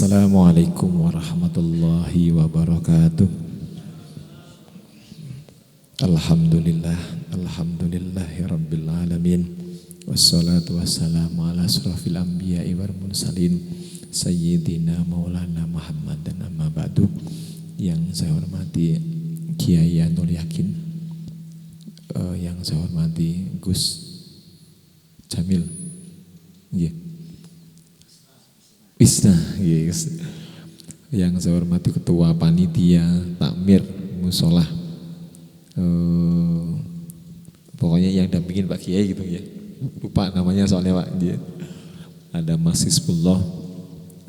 Assalamualaikum warahmatullahi wabarakatuh. Alhamdulillah, alhamdulillahi rabbil alamin. Wassalatu wassalamu ala asrafil anbiya'i wal mursalin Sayyidina Maulana Muhammad dan amma ba'du. Yang saya hormati Kiai Anul Yakin, yang saya hormati Gus Jamil, Isna, yes. Yang saya hormati Ketua Panitia Takmir Musola, pokoknya yang dampingin Pak Kiai gitu ya, lupa namanya soalnya Pak. Ada Mas Hizbullah,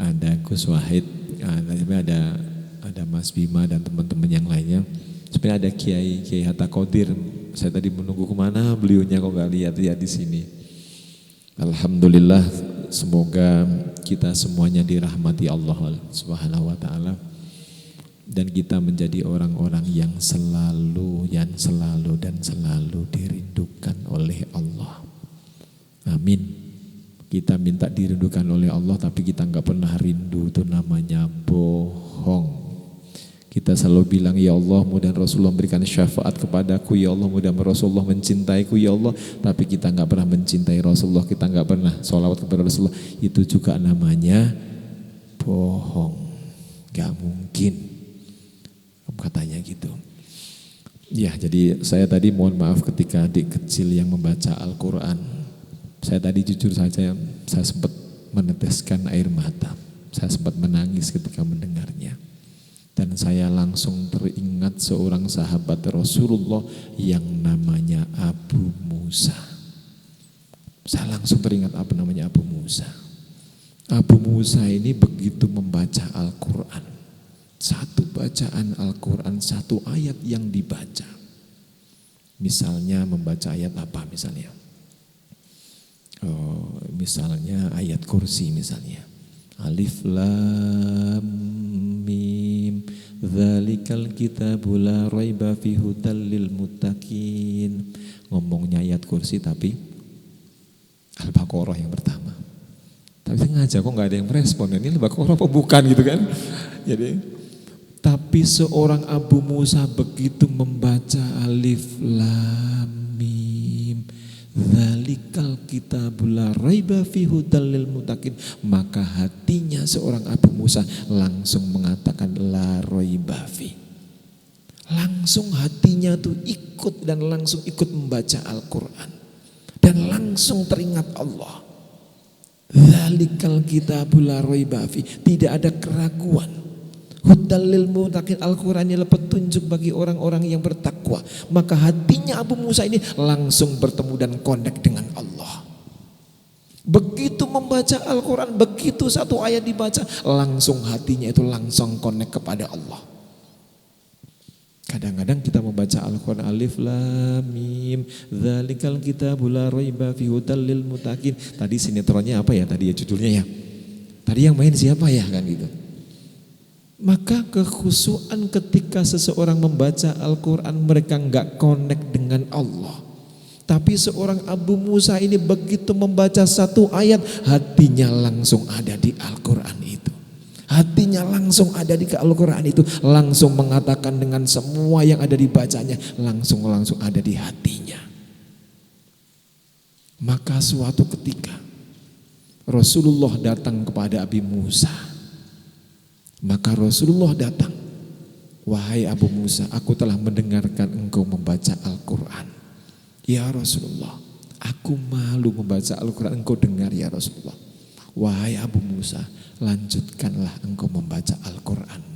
ada Gus Wahid, ada Mas Bima dan teman-teman yang lainnya. Sebenarnya ada Kiai Hatta Qadir. Saya tadi menunggu kemana beliaunya, kok gak lihat ya di sini. Alhamdulillah, semoga kita semuanya dirahmati Allah Subhanahu wa taala dan kita menjadi orang-orang yang selalu dirindukan oleh Allah. Amin. Kita minta dirindukan oleh Allah tapi kita enggak pernah rindu, itu namanya bohong. Kita selalu bilang, ya Allah mudah Rasulullah memberikan syafaat kepadaku, ya Allah mudah Rasulullah mencintaiku, ya Allah. Tapi kita enggak pernah mencintai Rasulullah, kita enggak pernah sholawat kepada Rasulullah. Itu juga namanya bohong. Gak mungkin katanya gitu. Ya, jadi saya tadi mohon maaf ketika adik kecil yang membaca Al-Quran. Saya tadi jujur saja, saya sempat meneteskan air mata. Saya sempat menangis ketika mendengarnya. Dan saya langsung teringat seorang sahabat Rasulullah yang namanya Abu Musa. Saya langsung teringat apa namanya Abu Musa. Abu Musa ini begitu membaca Al-Quran. Satu bacaan Al-Quran, satu ayat yang dibaca. Misalnya membaca ayat apa misalnya? Misalnya ayat kursi misalnya. Alif Lam Mim Dzalikal kitabu la raiba fihi hudal lil muttaqin. Ngomongnya ayat kursi tapi Al-Baqarah yang pertama. Tapi sengaja kok gak ada yang merespon, ini Al-Baqarah apa bukan gitu kan. Jadi tapi seorang Abu Musa begitu membaca Alif Lam Mim Dzalikal kitabu la raiba fihi hudal lil muttaqin, maka hatinya seorang Abu Musa langsung mengatakan la raiba fi. Langsung hatinya tuh ikut dan langsung ikut membaca Al-Quran dan langsung teringat Allah. Dzalikal kitabu la raiba fi, tidak ada keraguan. Hudal lil muttaqin, Al-Quran adalah petunjuk bagi orang-orang yang bertakwa. Maka hatinya Abu Musa ini langsung bertemu dan connect dengan Allah. Begitu membaca Al-Quran, begitu satu ayat dibaca, langsung hatinya itu langsung connect kepada Allah. Kadang-kadang kita membaca Al-Quran Alif Lam Mim Dzalikal kitabu la raiba fihi hudal lil muttaqin. Tadi sinetronnya apa ya tadi ya judulnya ya? Tadi yang main siapa ya kan gitu. Maka kekhusyuan ketika seseorang membaca Al-Quran, mereka enggak connect dengan Allah. Tapi seorang Abu Musa ini begitu membaca satu ayat, hatinya langsung ada di Al-Quran itu. Hatinya langsung ada di Al-Quran itu, langsung mengatakan dengan semua yang ada dibacanya, langsung ada di hatinya. Maka suatu ketika Rasulullah datang kepada Abu Musa. Maka Rasulullah datang, wahai Abu Musa, aku telah mendengarkan engkau membaca Al-Quran. Ya Rasulullah, aku malu membaca Al-Quran, engkau dengar ya Rasulullah. Wahai Abu Musa, lanjutkanlah engkau membaca Al-Quranmu.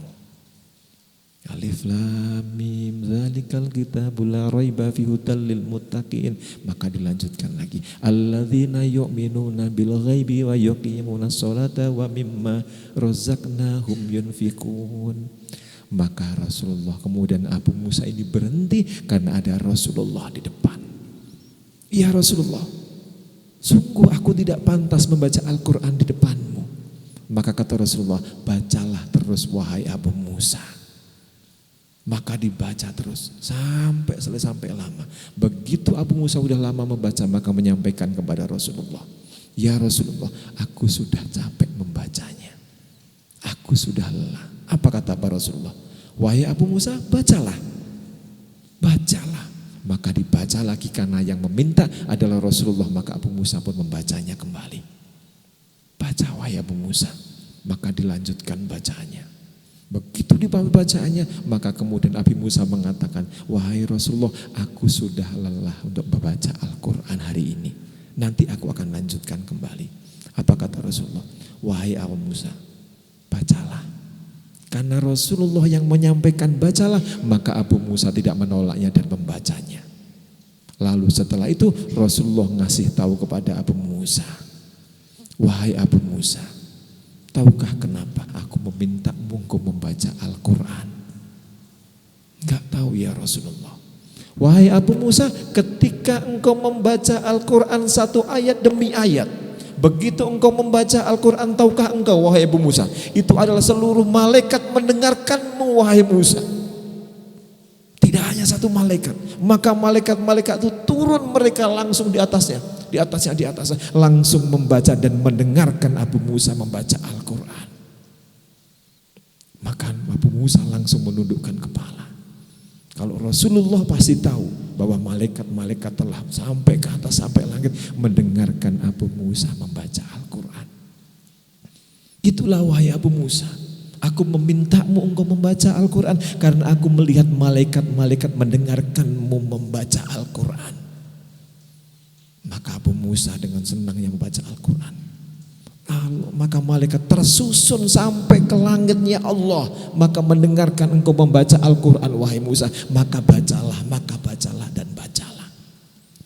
Alif Lam Mim Dzalikal kitabu la raiba fihi hudal lil muttaqin. Maka dilanjutkan lagi, alladzina yu'minuna bil ghaibi wa yuqimunas sholata wa mimma razaqnahum yunfiqun. Maka Rasulullah, kemudian Abu Musa ini berhenti karena ada Rasulullah di depan. Ya Rasulullah, sungguh aku tidak pantas membaca Al-Quran di depanmu. Maka kata Rasulullah, bacalah terus wahai Abu Musa. Maka dibaca terus sampai selesai, sampai lama. Begitu Abu Musa sudah lama membaca, maka menyampaikan kepada Rasulullah, ya Rasulullah, aku sudah capek membacanya. aku sudah lelah. Apa kata para Rasulullah? Wahai Abu Musa, bacalah. Bacalah. Maka dibaca lagi karena yang meminta adalah Rasulullah. Maka Abu Musa pun membacanya kembali. Baca wahai Abu Musa. Maka dilanjutkan bacaannya. Begitu dibawa bacaannya, maka kemudian Abu Musa mengatakan, wahai Rasulullah, aku sudah lelah untuk membaca Al-Quran hari ini. Nanti aku akan lanjutkan kembali. Apa kata Rasulullah? Wahai Abu Musa, bacalah. Karena Rasulullah yang menyampaikan bacalah, maka Abu Musa tidak menolaknya dan membacanya. Lalu setelah itu Rasulullah ngasih tahu kepada Abu Musa, wahai Abu Musa, tahukah kenapa aku memintamu engkau membaca Al-Quran? Enggak tahu ya Rasulullah. Wahai Abu Musa, ketika engkau membaca Al-Quran satu ayat demi ayat, begitu engkau membaca Al-Quran, tahukah engkau wahai Abu Musa, itu adalah seluruh malaikat mendengarkanmu wahai Musa. Tidak hanya satu malaikat, maka malaikat-malaikat itu turun mereka langsung di atasnya, langsung membaca dan mendengarkan Abu Musa membaca Al-Quran. Maka Abu Musa langsung menundukkan kepala. Kalau Rasulullah pasti tahu bahwa malaikat-malaikat telah sampai ke atas, sampai langit mendengarkan Abu Musa membaca Al-Quran. Itulah wahai Abu Musa, aku memintamu engkau membaca Al-Quran karena aku melihat malaikat-malaikat mendengarkanmu membaca Al-Quran. Maka Abu Musa dengan senangnya membaca Al-Quran. Maka malaikat tersusun sampai ke langitnya Allah, maka mendengarkan engkau membaca Al-Quran wahai Musa, maka bacalah dan bacalah.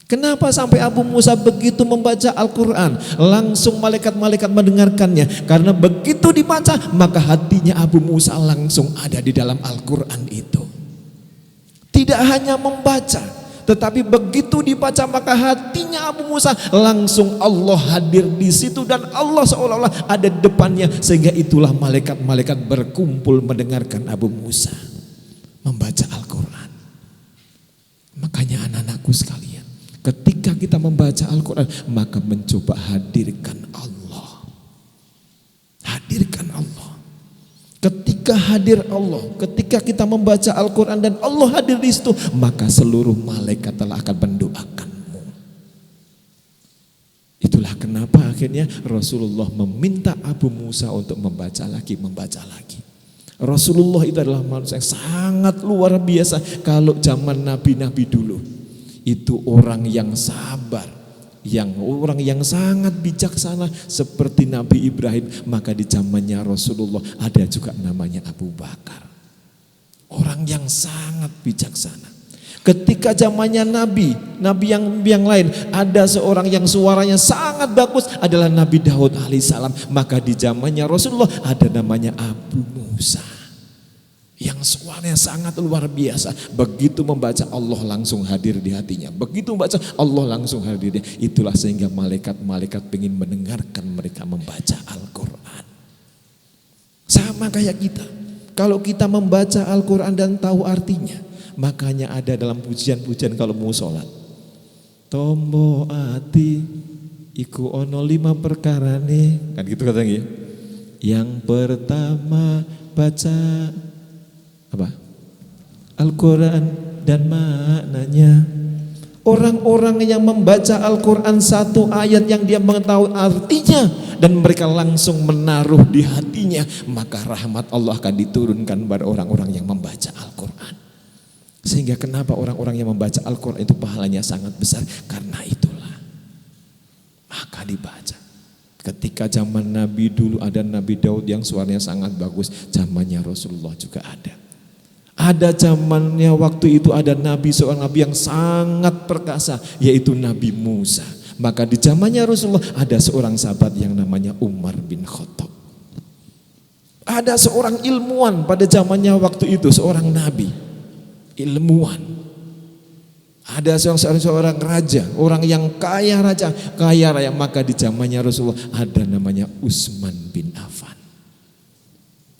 Kenapa sampai Abu Musa begitu membaca Al-Quran langsung malaikat-malaikat mendengarkannya? Karena begitu dibaca maka hatinya Abu Musa langsung ada di dalam Al-Quran itu. Tidak hanya membaca, tetapi begitu dibaca maka hatinya Abu Musa langsung Allah hadir di situ dan Allah seolah-olah ada di depannya, sehingga itulah malaikat-malaikat berkumpul mendengarkan Abu Musa membaca Al-Quran. Makanya anak-anakku sekalian, ketika kita membaca Al-Quran maka mencoba hadirkan Allah. Hadirkan Allah. Ketika hadir Allah, ketika kita membaca Al-Quran dan Allah hadir di situ, maka seluruh malaikat telah akan mendoakanmu. Itulah kenapa akhirnya Rasulullah meminta Abu Musa untuk membaca lagi. Rasulullah itu adalah manusia yang sangat luar biasa. Kalau zaman nabi-nabi dulu, itu orang yang sabar, orang yang sangat bijaksana seperti Nabi Ibrahim. Maka di zamannya Rasulullah ada juga namanya Abu Bakar, orang yang sangat bijaksana. Ketika zamannya Nabi yang lain, ada seorang yang suaranya sangat bagus adalah Nabi Daud alaihissalam. Maka di zamannya Rasulullah ada namanya Abu Musa yang suaranya sangat luar biasa. Begitu membaca Allah langsung hadir di hatinya. Begitu membaca Allah langsung hadir. Itulah sehingga malaikat-malaikat ingin mendengarkan mereka membaca Al-Quran. Sama kayak kita. Kalau kita membaca Al-Quran dan tahu artinya, makanya ada dalam pujian-pujian kalau mau sholat, tombo ati iku ono 5 perkara nih, kan gitu katanya. Yang pertama baca apa? Al-Quran dan maknanya. Orang-orang yang membaca Al-Quran satu ayat yang dia mengetahui artinya dan mereka langsung menaruh di hatinya, maka rahmat Allah akan diturunkan pada orang-orang yang membaca Al-Quran. Sehingga kenapa orang-orang yang membaca Al-Quran itu pahalanya sangat besar? Karena itulah maka dibaca. Ketika zaman Nabi dulu ada Nabi Daud yang suaranya sangat bagus, zamannya Rasulullah juga ada. Ada zamannya waktu itu ada seorang nabi yang sangat perkasa, yaitu Nabi Musa. Maka di zamannya Rasulullah ada seorang sahabat yang namanya Umar bin Khattab. Ada seorang ilmuwan pada zamannya waktu itu, seorang nabi, ilmuwan. Ada seorang raja, orang yang kaya raya. Maka di zamannya Rasulullah ada namanya Utsman bin Affan.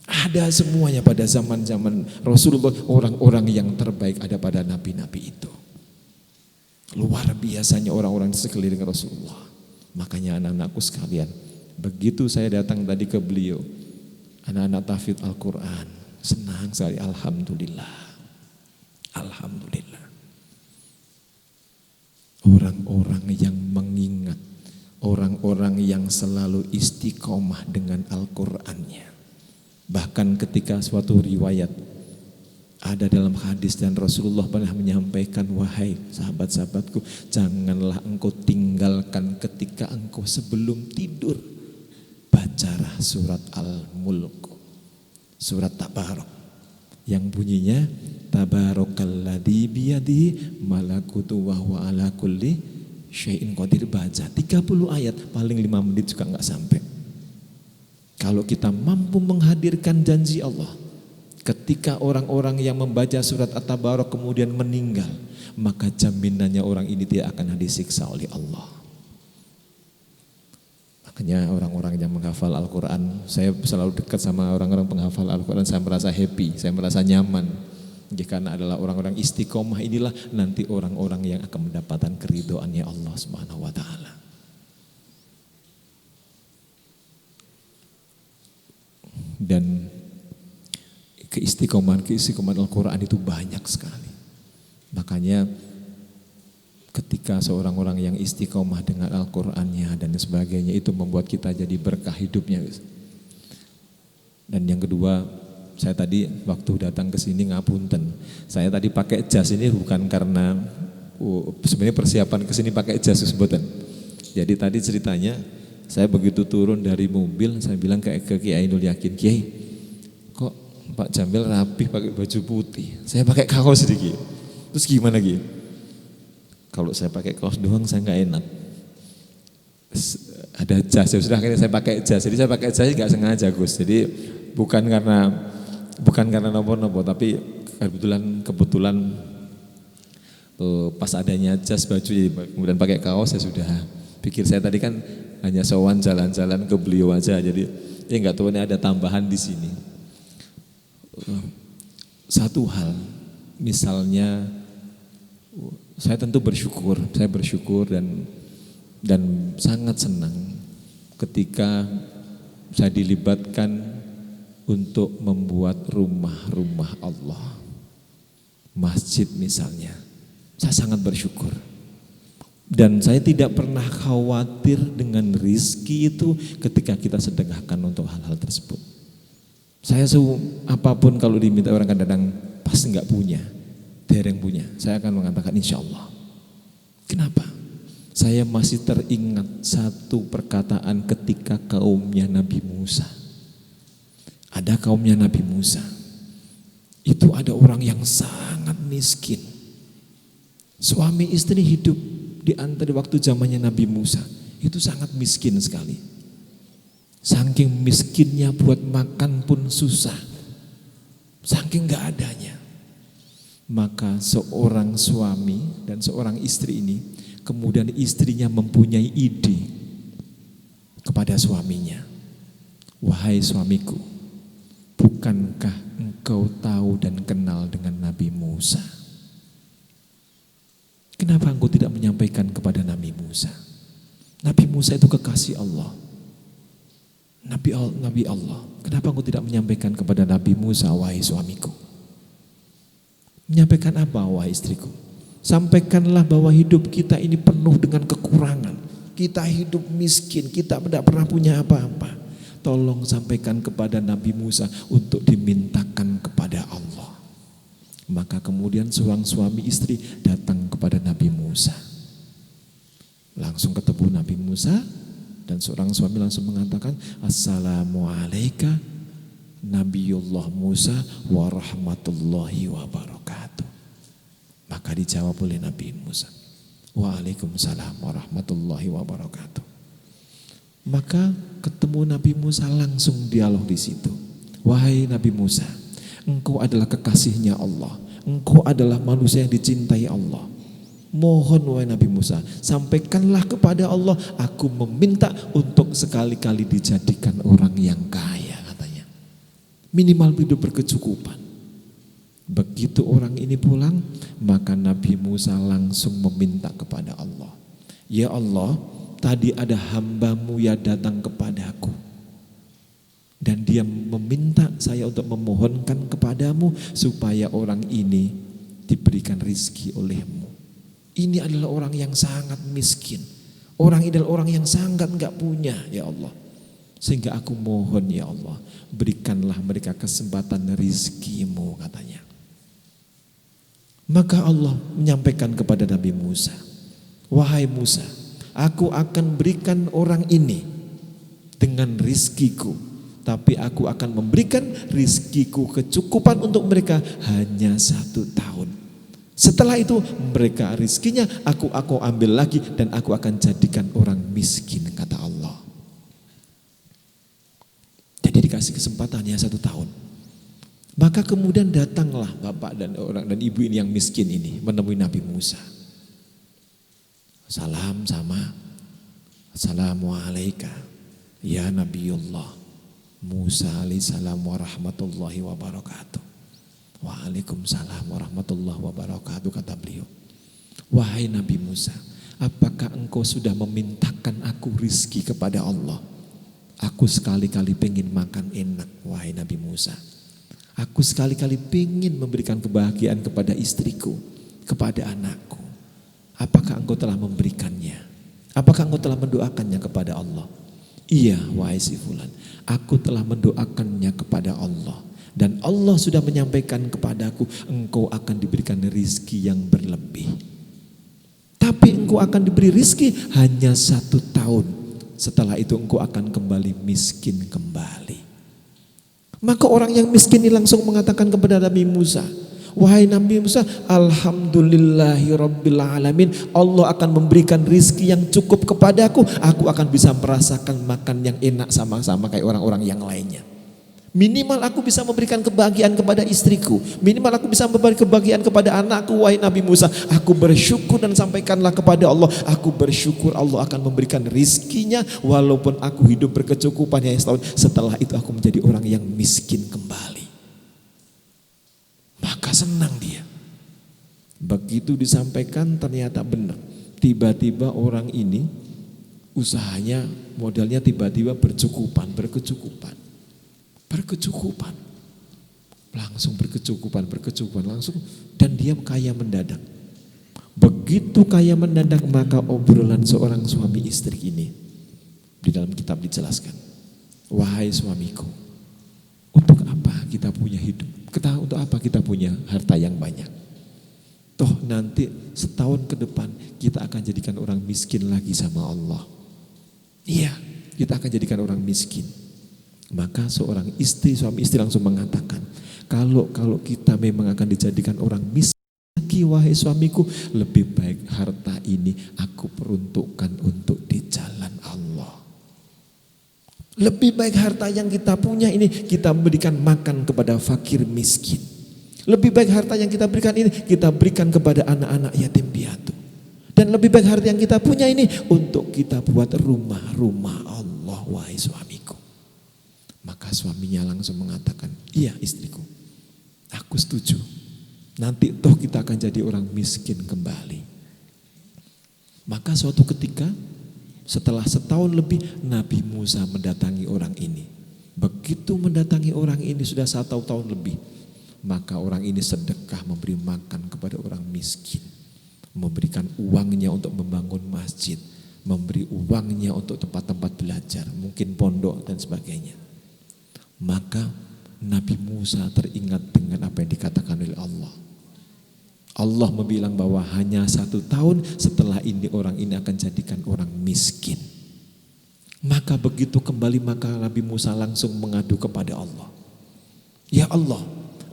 Ada semuanya pada zaman-zaman Rasulullah, orang-orang yang terbaik ada pada nabi-nabi itu. Luar biasanya orang-orang di sekeliling Rasulullah. Makanya anak-anakku sekalian, begitu saya datang tadi ke beliau, anak-anak tahfidz Al-Quran. Senang sekali, alhamdulillah. Alhamdulillah. Orang-orang yang mengingat, orang-orang yang selalu istiqomah dengan Al-Qur'annya. Bahkan ketika suatu riwayat ada dalam hadis dan Rasulullah pernah menyampaikan, wahai sahabat-sahabatku, janganlah engkau tinggalkan ketika engkau sebelum tidur bacalah surat Al-Mulk, surat Tabarok, yang bunyinya tabarakalladzi biyadihi malakutu wa huwa ala kulli syai'in qadir. Baca 30 ayat, paling 5 menit juga enggak sampai. Kalau kita mampu menghadirkan janji Allah, ketika orang-orang yang membaca surat At-Tabarok kemudian meninggal, maka jaminannya orang ini tidak akan disiksa oleh Allah. Makanya orang-orang yang menghafal Al-Quran, saya selalu dekat sama orang-orang penghafal Al-Quran, saya merasa happy, saya merasa nyaman. Karena adalah orang-orang istiqomah inilah nanti orang-orang yang akan mendapatkan keridhoannya Allah Subhanahu wa taala. Dan keistiqomahan Al-Quran itu banyak sekali. Makanya ketika seorang orang yang istiqomah dengan Al-Qurannya dan sebagainya, itu membuat kita jadi berkah hidupnya. Dan yang kedua, saya tadi waktu datang ke sini ngapunten, saya tadi pakai jas ini bukan karena sebenarnya persiapan ke sini pakai jas sebutan. Jadi tadi ceritanya, saya begitu turun dari mobil, saya bilang ke Kiai Ainul Yakin, Kiai, kok Pak Jamil rapih pakai baju putih, saya pakai kaos sedikit. Terus gimana Ki? Kalau saya pakai kaos doang saya nggak enak. Ada jas, ya sudah akhirnya saya pakai jas. Jadi saya pakai jas nggak sengaja Gus. Jadi bukan karena nopo-nopo, tapi kebetulan pas adanya jas baju, kemudian pakai kaos, ya sudah. Pikir saya tadi kan hanya sowan jalan-jalan ke beliau aja, jadi ya nggak tahu ini ada tambahan di sini. Satu hal, misalnya saya tentu bersyukur, dan sangat senang ketika saya dilibatkan untuk membuat rumah-rumah Allah, masjid misalnya. Saya sangat bersyukur. Dan saya tidak pernah khawatir dengan rizki itu ketika kita sedekahkan untuk hal-hal tersebut. Saya apapun kalau diminta orang kadang-kadang pasti nggak punya, dereng punya, saya akan mengatakan insya Allah. Kenapa? Saya masih teringat satu perkataan ketika kaumnya Nabi Musa. Ada kaumnya Nabi Musa. Itu ada orang yang sangat miskin. Suami istri hidup di antara waktu zamannya Nabi Musa. Itu sangat miskin sekali. Saking miskinnya buat makan pun susah. Saking gak adanya. Maka seorang suami dan seorang istri ini, kemudian istrinya mempunyai ide kepada suaminya. Wahai suamiku, bukankah engkau tahu dan kenal dengan Nabi Musa? Kenapa engkau tidak menyampaikan kepada Nabi Musa? Nabi Musa itu kekasih Allah. Nabi Allah. Kenapa engkau tidak menyampaikan kepada Nabi Musa, wahai suamiku? Menyampaikan apa, wahai istriku? Sampaikanlah bahwa hidup kita ini penuh dengan kekurangan. Kita hidup miskin, kita tidak pernah punya apa-apa. Tolong sampaikan kepada Nabi Musa untuk dimintakan kepada Allah. Maka kemudian seorang suami istri datang kepada Nabi Musa. Langsung ketemu Nabi Musa dan seorang suami langsung mengatakan, Assalamualaikum Nabiullah Musa wa rahmatullahi wa barakatuh. Maka dijawab oleh Nabi Musa, Waalaikumsalam wa rahmatullahi wa barakatuh. Maka ketemu Nabi Musa langsung dialog di situ. Wahai Nabi Musa, engkau adalah kekasihnya Allah. Engkau adalah manusia yang dicintai Allah. Mohon wahai Nabi Musa, sampaikanlah kepada Allah, aku meminta untuk sekali-kali dijadikan orang yang kaya, katanya. Minimal hidup berkecukupan. Begitu orang ini pulang, maka Nabi Musa langsung meminta kepada Allah. Ya Allah, tadi ada hambamu yang datang kepadaku. Dan dia meminta saya untuk memohonkan kepadamu supaya orang ini diberikan rizki olehmu. Ini adalah orang yang sangat miskin. Orang ini adalah orang yang sangat enggak punya ya Allah. Sehingga aku mohon ya Allah, berikanlah mereka kesempatan rizkimu katanya. Maka Allah menyampaikan kepada Nabi Musa, wahai Musa, aku akan berikan orang ini dengan rizkiku, tapi aku akan memberikan rizkiku kecukupan untuk mereka hanya 1 tahun. Setelah itu mereka rizkinya aku ambil lagi dan aku akan jadikan orang miskin, kata Allah. Jadi dikasih kesempatannya 1 tahun. Maka kemudian datanglah bapak dan orang dan ibu ini yang miskin ini menemui Nabi Musa. Salam sama, Assalamualaikum ya Nabiullah Musa alaihissalam warahmatullahi wabarakatuh. Waalaikumsalam warahmatullahi wabarakatuh, kata beliau. Wahai Nabi Musa, apakah engkau sudah memintakan aku rizki kepada Allah? Aku sekali-kali pengen makan enak, wahai Nabi Musa. Aku sekali-kali pengen memberikan kebahagiaan kepada istriku, kepada anakku. Apakah engkau telah memberikannya? Apakah engkau telah mendoakannya kepada Allah? Iya, wahai si fulan, aku telah mendoakannya kepada Allah. Dan Allah sudah menyampaikan kepadaku, engkau akan diberikan rizki yang berlebih. Tapi engkau akan diberi rizki hanya 1 tahun. Setelah itu engkau akan kembali miskin kembali. Maka orang yang miskin ini langsung mengatakan kepada Nabi Musa, wahai Nabi Musa, alhamdulillahi rabbil alamin, Allah akan memberikan rizki yang cukup kepadaku. Aku akan bisa merasakan makan yang enak sama-sama kayak orang-orang yang lainnya. Minimal aku bisa memberikan kebahagiaan kepada istriku. Minimal aku bisa memberi kebahagiaan kepada anakku. Wahai Nabi Musa, aku bersyukur dan sampaikanlah kepada Allah, aku bersyukur Allah akan memberikan rizkinya walaupun aku hidup berkecukupan hanya setahun. Setelah itu aku menjadi orang yang miskin kembali. Maka senang dia. Begitu disampaikan ternyata benar. Tiba-tiba orang ini usahanya, modalnya tiba-tiba berkecukupan. Langsung berkecukupan langsung, dan dia kaya mendadak. Begitu kaya mendadak, maka obrolan seorang suami istri ini di dalam kitab dijelaskan, wahai suamiku, untuk apa kita punya hidup? Untuk apa kita punya harta yang banyak? Toh nanti setahun ke depan kita akan jadikan orang miskin lagi sama Allah. Iya, kita akan jadikan orang miskin. Maka seorang suami istri langsung mengatakan, kalau kita memang akan dijadikan orang miskin lagi, wahai suamiku, lebih baik harta ini aku peruntukkan untuk di jalan Allah. Lebih baik harta yang kita punya ini kita berikan makan kepada fakir miskin. Lebih baik harta yang kita berikan ini kita berikan kepada anak-anak yatim piatu. Dan lebih baik harta yang kita punya ini untuk kita buat rumah-rumah Allah, wahai suamiku. Maka suaminya langsung mengatakan, iya istriku, aku setuju. Nanti toh kita akan jadi orang miskin kembali. Maka suatu ketika setelah setahun lebih Nabi Musa mendatangi orang ini. Begitu mendatangi orang ini sudah 1 tahun lebih, maka orang ini sedekah memberi makan kepada orang miskin. Memberikan uangnya untuk membangun masjid. Memberi uangnya untuk tempat-tempat belajar, mungkin pondok dan sebagainya. Maka Nabi Musa teringat dengan apa yang dikatakan oleh Allah. Allah membilang bahwa hanya 1 tahun setelah ini orang ini akan jadikan orang miskin. Maka begitu kembali maka Nabi Musa langsung mengadu kepada Allah. Ya Allah,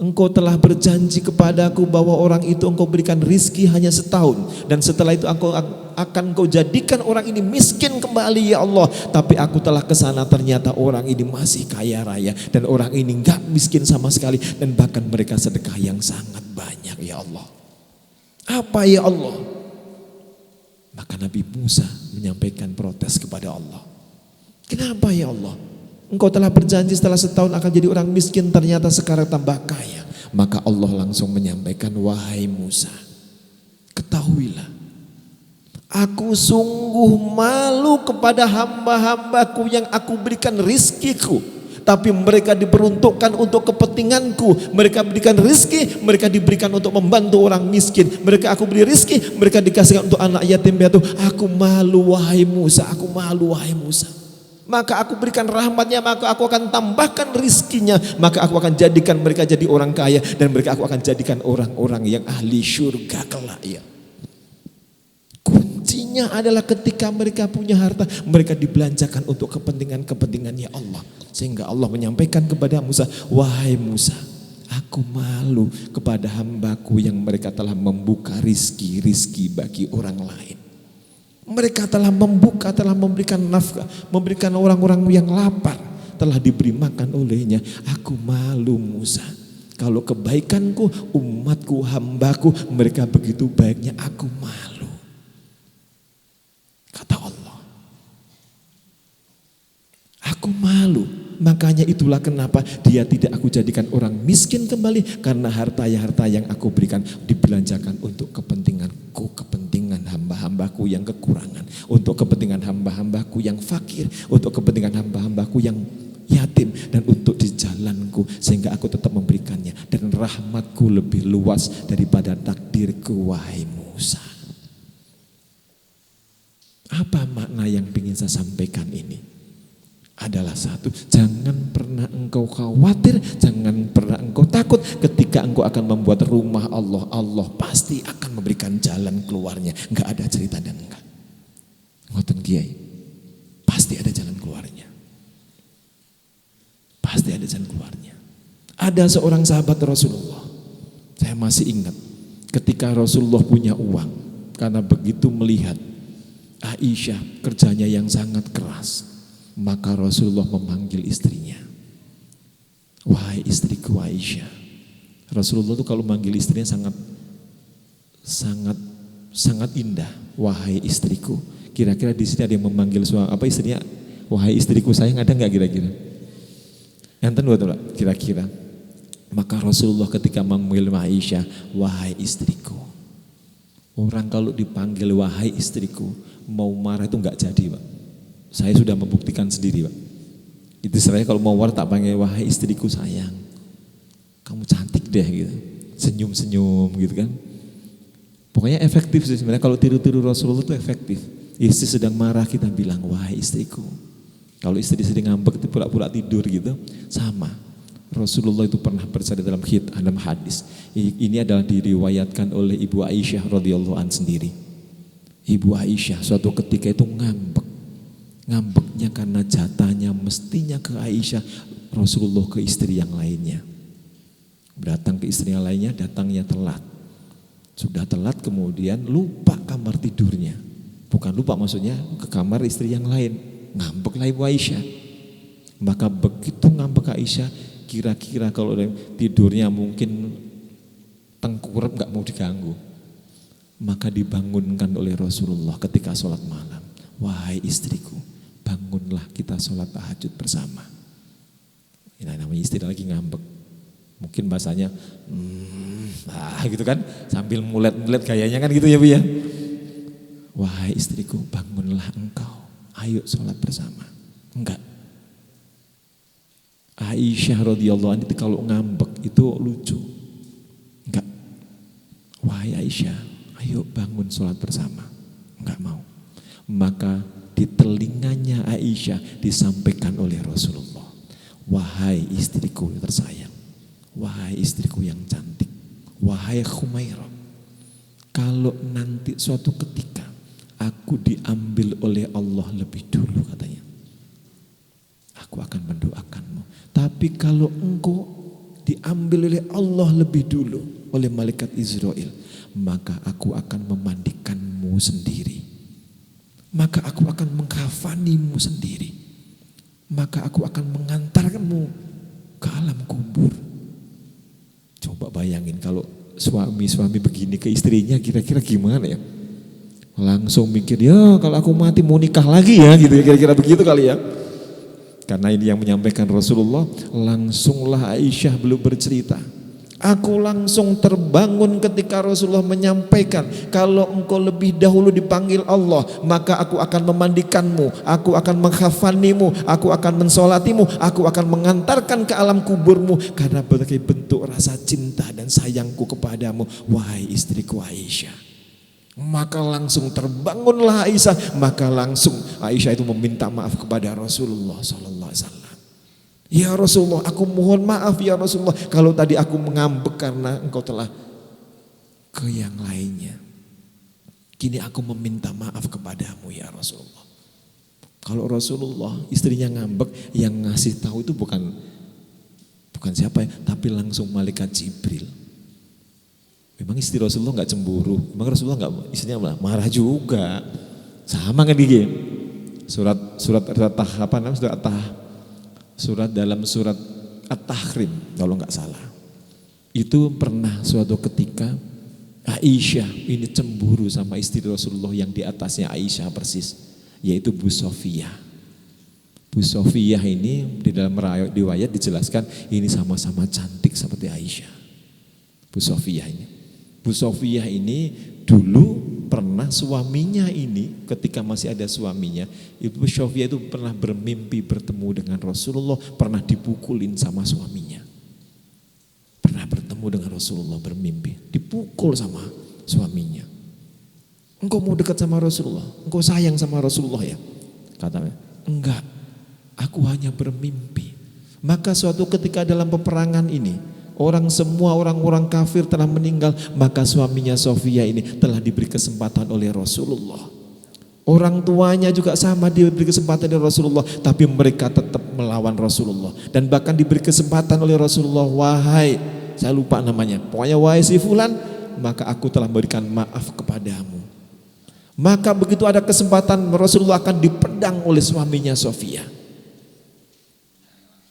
Engkau telah berjanji kepadaku bahwa orang itu Engkau berikan rizki hanya setahun. Dan setelah itu Engkau jadikan orang ini miskin kembali ya Allah. Tapi aku telah kesana ternyata orang ini masih kaya raya. Dan orang ini enggak miskin sama sekali. Dan bahkan mereka sedekah yang sangat banyak ya Allah. Apa ya Allah? Maka Nabi Musa menyampaikan protes kepada Allah. Kenapa ya Allah? Engkau telah berjanji setelah setahun akan jadi orang miskin, ternyata sekarang tambah kaya. Maka Allah langsung menyampaikan, wahai Musa, ketahuilah, aku sungguh malu kepada hamba-hambaku yang aku berikan rizkiku. tapi mereka diperuntukkan untuk kepentinganku. Mereka berikan rizki, mereka diberikan untuk membantu orang miskin. Mereka aku beri rizki, mereka dikasihkan untuk anak yatim piatu. Aku malu wahai Musa, aku malu wahai Musa. Maka aku berikan rahmatnya, maka aku akan tambahkan rizkinya, maka aku akan jadikan mereka jadi orang kaya, dan mereka aku akan jadikan orang-orang yang ahli syurga kelak ya. Kuncinya adalah ketika mereka punya harta, mereka dibelanjakan untuk kepentingan-kepentingannya Allah. Sehingga Allah menyampaikan kepada Musa, wahai Musa, aku malu kepada hambaku yang mereka telah membuka rizki bagi orang lain. Mereka telah membuka, telah memberikan nafkah, memberikan orang-orang yang lapar, telah diberi makan olehnya. Aku malu Musa, kalau kebaikanku, umatku, hambaku, mereka begitu baiknya, aku malu. Kata Allah, aku malu. Makanya itulah kenapa dia tidak aku jadikan orang miskin kembali, karena harta yang aku berikan dibelanjakan untuk kepentinganku, kepentingan hamba-hambaku yang kekurangan, untuk kepentingan hamba-hambaku yang fakir, untuk kepentingan hamba-hambaku yang yatim, dan untuk di jalanku, sehingga aku tetap memberikannya, dan rahmatku lebih luas daripada takdirku wahai Musa. Apa makna yang ingin saya sampaikan ini? Adalah satu, jangan pernah engkau khawatir, jangan pernah engkau takut ketika engkau akan membuat rumah Allah. Allah pasti akan memberikan jalan keluarnya. Enggak ada cerita dan enggak. Ngoten Kiai, pasti ada jalan keluarnya. Pasti ada jalan keluarnya. Ada seorang sahabat Rasulullah, saya masih ingat, ketika Rasulullah punya uang, karena begitu melihat Aisyah kerjanya yang sangat keras, maka Rasulullah memanggil istrinya, wahai istriku Aisyah. Rasulullah itu kalau manggil istrinya sangat indah, wahai istriku. Kira-kira di sini ada yang memanggil istrinya, wahai istriku sayang, ada nggak kira-kira? Enten betul kira-kira. Maka Rasulullah ketika memanggil Aisyah, wahai istriku. Orang kalau dipanggil wahai istriku, mau marah itu nggak jadi, Pak. Saya sudah membuktikan sendiri, Pak. Itu saya kalau mau war tak panggil wahai istriku sayang, kamu cantik deh gitu, senyum-senyum gitu kan. Pokoknya efektif sih sebenarnya, kalau tiru-tiru Rasulullah itu efektif. Istri sedang marah kita bilang wahai istriku. Kalau istri sedang ngambek itu pura-pura tidur gitu, sama. Rasulullah itu pernah bercerita dalam hadis. Ini adalah diriwayatkan oleh Ibu Aisyah radhiyallahu an sendiri. Ibu Aisyah suatu ketika itu ngambeknya karena jatahnya mestinya ke Aisyah, Rasulullah ke istri yang lainnya. Datang ke istri yang lainnya, datangnya telat. Sudah telat kemudian lupa kamar tidurnya. Bukan lupa maksudnya, ke kamar istri yang lain. Ngambeklah Ibu Aisyah. Maka begitu ngambek Aisyah, kira-kira kalau tidurnya mungkin tengkurap gak mau diganggu. Maka dibangunkan oleh Rasulullah ketika sholat malam. Wahai istriku, bangunlah kita sholat tahajud bersama. Ini namanya istri lagi ngambek. Mungkin bahasanya, gitu kan, sambil mulet-mulet gayanya kan gitu ya Bu ya. Wahai istriku, bangunlah engkau, ayo sholat bersama. Enggak. Aisyah radhiyallahu anha kalau ngambek itu lucu. Enggak. Wahai Aisyah, ayo bangun sholat bersama. Enggak mau. Maka di telinganya Aisyah disampaikan oleh Rasulullah, wahai istriku yang tersayang, wahai istriku yang cantik, wahai Khumairah, kalau nanti suatu ketika aku diambil oleh Allah lebih dulu katanya, aku akan mendoakanmu. Tapi kalau engkau diambil oleh Allah lebih dulu oleh malaikat Israel, maka aku akan memandikanmu sendiri. Maka aku akan mengkafanimu sendiri. Maka aku akan mengantarkanmu ke alam kubur. Coba bayangin kalau suami begini ke istrinya, kira-kira gimana ya? Langsung mikir, ya kalau aku mati mau nikah lagi ya gitu, kira-kira begitu kali ya. Karena ini yang menyampaikan Rasulullah, langsunglah Aisyah belum bercerita. Aku langsung terbangun ketika Rasulullah menyampaikan, kalau engkau lebih dahulu dipanggil Allah, maka aku akan memandikanmu, aku akan menghafanimu, aku akan mensolatimu, aku akan mengantarkan ke alam kuburmu, karena berbagai bentuk rasa cinta dan sayangku kepadamu, wahai istriku Aisyah. Maka langsung terbangunlah Aisyah, maka langsung Aisyah itu meminta maaf kepada Rasulullah SAW. Ya Rasulullah, aku mohon maaf ya Rasulullah, kalau tadi aku mengambek karena engkau telah ke yang lainnya. Kini aku meminta maaf kepadamu ya Rasulullah. Kalau Rasulullah istrinya ngambek, yang ngasih tahu itu bukan siapa ya, tapi langsung malaikat Jibril. Memang istri Rasulullah nggak cemburu, memang Rasulullah nggak, istrinya marah juga, sama kan gigi. Surat dalam surat At-Tahrim kalau nggak salah. Itu pernah suatu ketika Aisyah ini cemburu sama istri Rasulullah yang di atasnya Aisyah persis, yaitu Bu Sofiyah. Bu Sofiyah ini di dalam riwayat dijelaskan ini sama-sama cantik seperti Aisyah. Bu Sofiyah ini. Bu Sofiyah ini dulu pernah suaminya ini, ketika masih ada suaminya, Ibu Sofiyah itu pernah bermimpi bertemu dengan Rasulullah, pernah dipukulin sama suaminya. Pernah bertemu dengan Rasulullah bermimpi, dipukul sama suaminya. Engkau mau dekat sama Rasulullah, engkau sayang sama Rasulullah ya? Katanya, enggak, aku hanya bermimpi. Maka suatu ketika dalam peperangan ini, orang kafir telah meninggal, maka suaminya Sofiyah ini telah diberi kesempatan oleh Rasulullah. Orang tuanya juga sama, diberi kesempatan oleh Rasulullah, tapi mereka tetap melawan Rasulullah. Dan bahkan diberi kesempatan oleh Rasulullah, wahai, saya lupa namanya, pokoknya wahai si fulan, maka aku telah memberikan maaf kepadamu. Maka begitu ada kesempatan, Rasulullah akan dipedang oleh suaminya Sofiyah.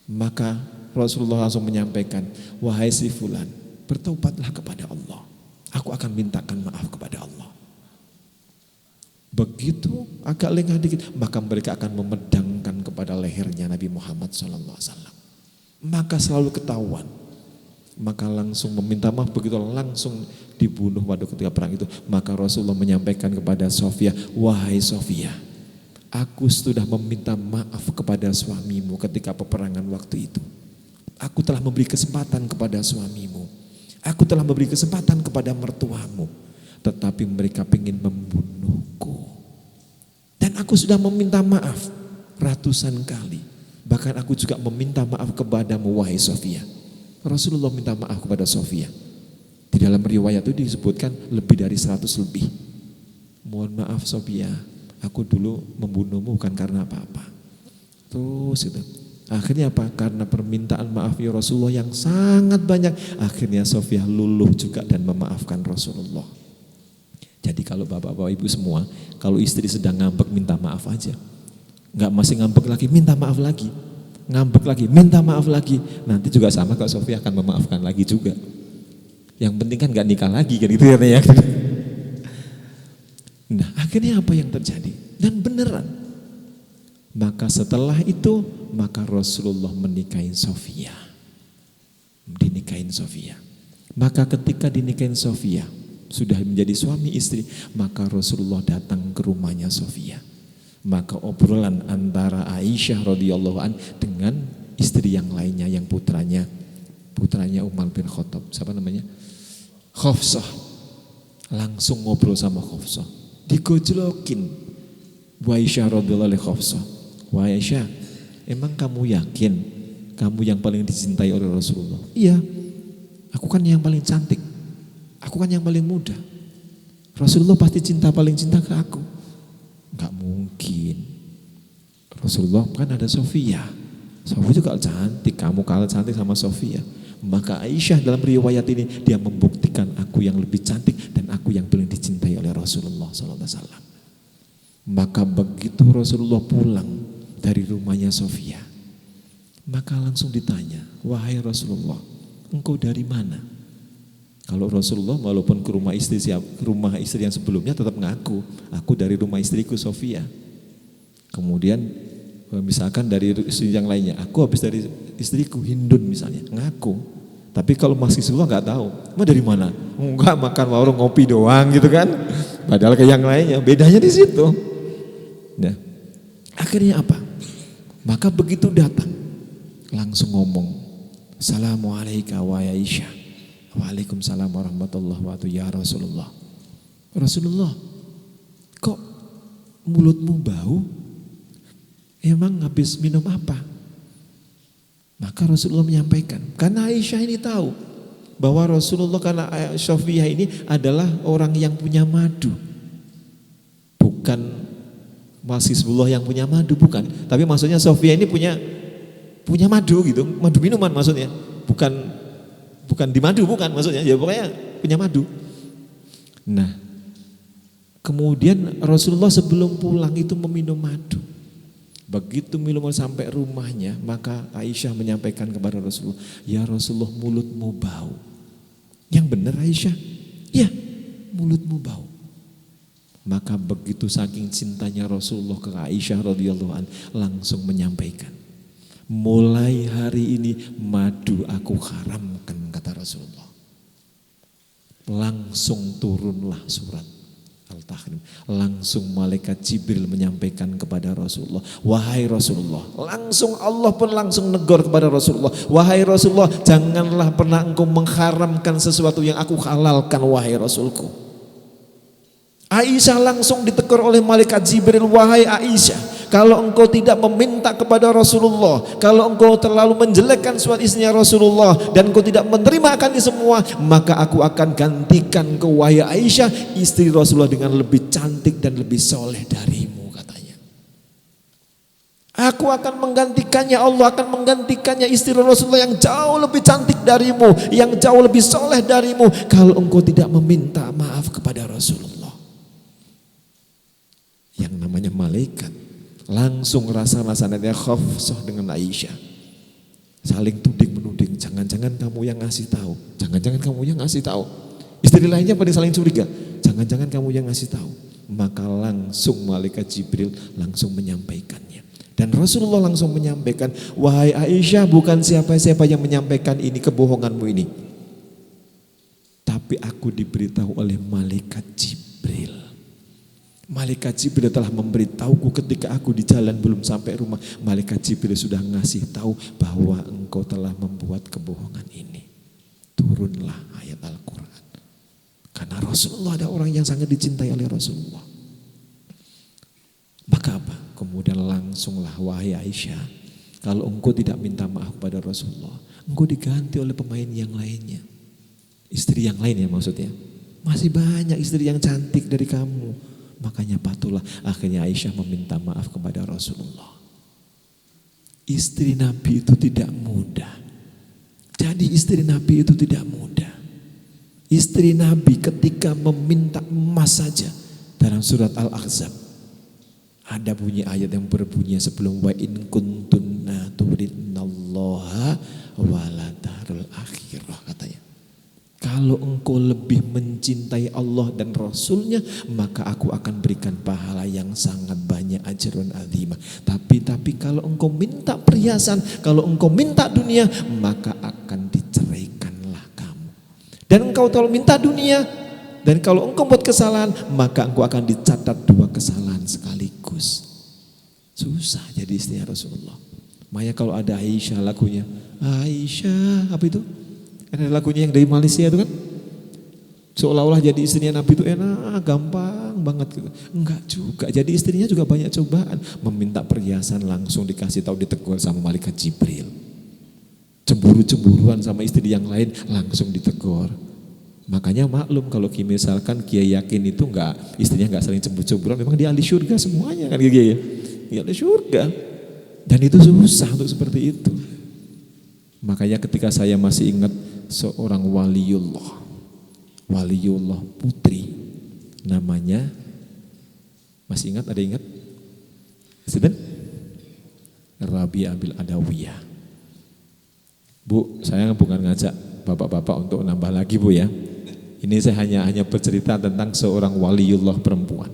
Maka Rasulullah langsung menyampaikan, wahai si fulan, bertaubatlah kepada Allah, aku akan mintakan maaf kepada Allah. Begitu agak lengah dikit, maka mereka akan memedangkan kepada lehernya Nabi Muhammad SAW. Maka selalu ketahuan, maka langsung meminta maaf, begitu langsung dibunuh pada ketika perang itu. Maka Rasulullah menyampaikan kepada Sofiyah, wahai Sofiyah, aku sudah meminta maaf kepada suamimu ketika peperangan waktu itu. Aku telah memberi kesempatan kepada suamimu, aku telah memberi kesempatan kepada mertuamu, tetapi mereka ingin membunuhku. Dan aku sudah meminta maaf ratusan kali. Bahkan aku juga meminta maaf kepadamu wahai Sofiyah. Rasulullah minta maaf kepada Sofiyah. Di dalam riwayat itu disebutkan lebih dari 100 lebih. Mohon maaf Sofiyah, aku dulu membunuhmu bukan karena apa-apa. Terus itu. Akhirnya apa? Karena permintaan maaf ya Rasulullah yang sangat banyak, akhirnya Sofiyah luluh juga dan memaafkan Rasulullah. Jadi kalau bapak-bapak ibu semua, kalau istri sedang ngambek minta maaf aja. Enggak masih ngambek lagi, minta maaf lagi. Ngambek lagi, minta maaf lagi. Nanti juga sama kalau Sofiyah akan memaafkan lagi juga. Yang penting kan enggak nikah lagi kan gitu ya. Nah, akhirnya apa yang terjadi? Dan beneran. Maka setelah itu, maka Rasulullah menikahin Sofiyah. Dinikahin Sofiyah. Maka ketika dinikahin Sofiyah, sudah menjadi suami istri, maka Rasulullah datang ke rumahnya Sofiyah. Maka obrolan antara Aisyah radhiyallahu an dengan istri yang lainnya, yang putranya Umar bin Khattab, siapa namanya? Hafsah. Langsung ngobrol sama Hafsah. Digojlokin Bu Aisyah radhiyallahu anha Hafsah. Wahai Aisyah, emang kamu yakin kamu yang paling dicintai oleh Rasulullah? Iya, aku kan yang paling cantik, aku kan yang paling muda. Rasulullah pasti paling cinta ke aku. Gak mungkin. Rasulullah kan ada Sofiyah. Sofiyah juga cantik, kamu kalah cantik sama Sofiyah. Maka Aisyah dalam riwayat ini dia membuktikan aku yang lebih cantik dan aku yang paling dicintai oleh Rasulullah SAW. Maka begitu Rasulullah pulang dari rumahnya Sofiyah, maka langsung ditanya, wahai Rasulullah, engkau dari mana? Kalau Rasulullah walaupun ke rumah istri yang sebelumnya tetap ngaku, aku dari rumah istriku Sofiyah. Kemudian misalkan dari istri yang lainnya, aku habis dari istriku Hindun misalnya, ngaku. Tapi kalau mahasiswa nggak tahu, mau dari mana? Enggak, makan warung ngopi doang gitu kan. Padahal ke yang lainnya, bedanya di situ. Nah, akhirnya apa? Maka begitu datang, langsung ngomong, Assalamualaikum wa Aisyah. Waalaikumsalam warahmatullahi wabarakatuh ya Rasulullah. Rasulullah, kok mulutmu bau? Emang habis minum apa? Maka Rasulullah menyampaikan, karena Aisyah ini tahu bahwa Rasulullah, karena Sofiyah ini adalah orang yang punya madu. Bukan mahasiswa yang punya madu, bukan. Tapi maksudnya Sofiyah ini punya madu gitu, madu minuman maksudnya. Bukan di madu, bukan maksudnya. Ya pokoknya punya madu. Nah, kemudian Rasulullah sebelum pulang itu meminum madu. Begitu minum sampai rumahnya, maka Aisyah menyampaikan kepada Rasulullah, ya Rasulullah, mulutmu bau. Yang benar Aisyah? Ya, mulutmu bau. Maka begitu saking cintanya Rasulullah ke Aisyah radhiyallahu anha, langsung menyampaikan, mulai hari ini madu aku haramkan, kata Rasulullah. Langsung turunlah surat Al-Tahrim. Langsung malaikat Jibril menyampaikan kepada Rasulullah, wahai Rasulullah, langsung Allah pun langsung negor kepada Rasulullah, wahai Rasulullah, janganlah pernah engkau mengharamkan sesuatu yang aku halalkan, wahai Rasulku. Aisyah langsung ditegur oleh malaikat Jibril, wahai Aisyah, kalau engkau tidak meminta kepada Rasulullah, kalau engkau terlalu menjelekkan suatu istrinya Rasulullah, dan engkau tidak menerima akan ini semua, maka aku akan gantikan ke wahai Aisyah, istri Rasulullah, dengan lebih cantik dan lebih soleh darimu, katanya. Aku akan menggantikannya, Allah akan menggantikannya, istri Rasulullah yang jauh lebih cantik darimu, yang jauh lebih soleh darimu, kalau engkau tidak meminta maaf kepada Rasulullah. Yang namanya malaikat langsung rasa-rasanya khafsah dengan Aisyah, saling tuding menuding, jangan-jangan kamu yang ngasih tahu, jangan-jangan kamu yang ngasih tahu. Istri lainnya pada saling curiga, jangan-jangan kamu yang ngasih tahu. Maka langsung malaikat Jibril langsung menyampaikannya, dan Rasulullah langsung menyampaikan, wahai Aisyah, bukan siapa-siapa yang menyampaikan ini, kebohonganmu ini, tapi aku diberitahu oleh malaikat Jibril. Malaikat Jibril telah memberitahuku ketika aku di jalan belum sampai rumah. Malaikat Jibril sudah ngasih tahu bahwa engkau telah membuat kebohongan ini. Turunlah ayat Al-Quran. Karena Rasulullah ada orang yang sangat dicintai oleh Rasulullah. Maka apa? Kemudian langsunglah, wahai Aisyah, kalau engkau tidak minta maaf kepada Rasulullah, engkau diganti oleh pemain yang lainnya. Istri yang lain ya maksudnya. Masih banyak istri yang cantik dari kamu. Makanya patuhlah. Akhirnya Aisyah meminta maaf kepada Rasulullah. Istri Nabi itu tidak mudah. Jadi istri Nabi itu tidak mudah. Istri Nabi ketika meminta emas saja, dalam surat Al-Ahzab ada bunyi ayat yang berbunyi sebelum, wa in kuntunna turidnallaha wala darul akhirah, katanya. Kalau engkau lebih mencintai Allah dan Rasulnya, maka aku akan berikan pahala yang sangat banyak, ajrun azimah. Tapi kalau engkau minta perhiasan, kalau engkau minta dunia, maka akan diceraikanlah kamu. Dan engkau kalau minta dunia, dan kalau engkau buat kesalahan, maka engkau akan dicatat 2 kesalahan sekaligus. Susah jadi istrinya Rasulullah. Makanya kalau ada Aisyah lagunya, Aisyah apa itu? Kan ada lagunya yang dari Malaysia itu kan, seolah-olah jadi istrinya Nabi itu enak, gampang banget gitu. Enggak juga, jadi istrinya juga banyak cobaan. Meminta perhiasan langsung dikasih tahu, ditegur sama malaikat Jibril. Cemburu-cemburuan sama istri yang lain langsung ditegur. Makanya maklum kalau misalkan Kiai Yakin itu enggak, istrinya enggak saling cemburu-cemburuan, memang dia ahli surga semuanya kan gitu ya. Dia ahli surga. Dan itu susah untuk seperti itu. Makanya ketika saya masih ingat seorang waliullah putri, namanya, masih ingat, ada ingat? Sudah? Rabi'ah bil Adawiyah. Bu, saya bukan ngajak bapak-bapak untuk nambah lagi Bu ya. Ini saya hanya bercerita tentang seorang waliullah perempuan.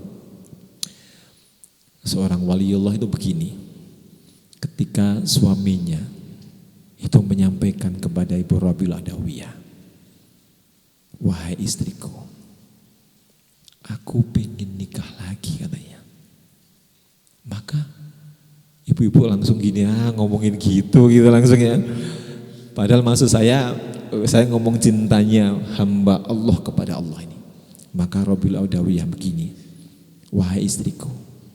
Seorang waliullah itu begini, ketika suaminya itu menyampaikan kepada ibu Rabiul Adawiyah, wahai istriku, aku pengen nikah lagi katanya. Maka ibu-ibu langsung gini, ngomongin gitu langsung ya. Padahal maksud saya ngomong cintanya hamba Allah kepada Allah ini. Maka Rabiul Adawiyah begini, wahai istriku,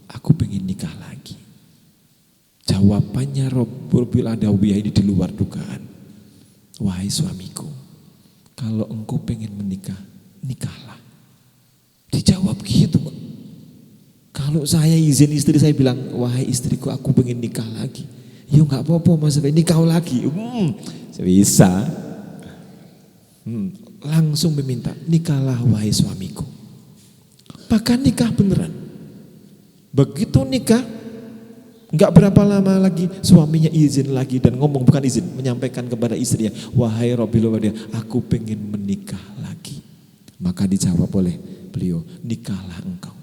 aku pengen nikah lagi. Jawabannya Rabiul Adawiyah ini di luar dugaan. Wahai suamiku, kalau engkau pengen menikah, nikahlah. Dijawab gitu. Kalau saya izin istri saya bilang, wahai istriku aku pengen nikah lagi. Ya gak apa-apa mas, nikah lagi. Bisa. Langsung meminta, nikahlah wahai suamiku. Bahkan nikah beneran. Begitu nikah, gak berapa lama lagi suaminya izin lagi dan ngomong, bukan izin, menyampaikan kepada istrinya, wahai Rabiul Adawiyah, aku pengen menikah lagi. Maka dijawab oleh beliau, nikahlah engkau.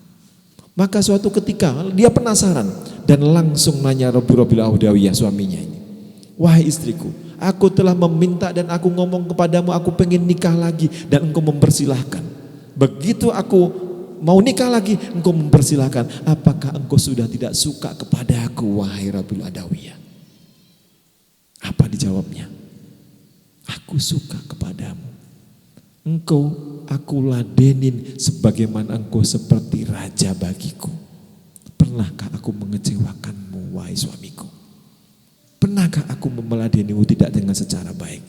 Maka suatu ketika dia penasaran dan langsung nanya Rabiul Adawiyah suaminya ini, wahai istriku, aku telah meminta dan aku ngomong kepadamu aku pengen nikah lagi dan engkau mempersilahkan. Begitu aku mau nikah lagi, engkau mempersilahkan. Apakah engkau sudah tidak suka kepada aku, wahai Rabiul Adawiyah? Apa dijawabnya? Aku suka kepadamu. Engkau aku ladenin sebagaimana engkau seperti raja bagiku. Pernahkah aku mengecewakanmu, wahai suamiku? Pernahkah aku memeladenimu tidak dengan secara baik?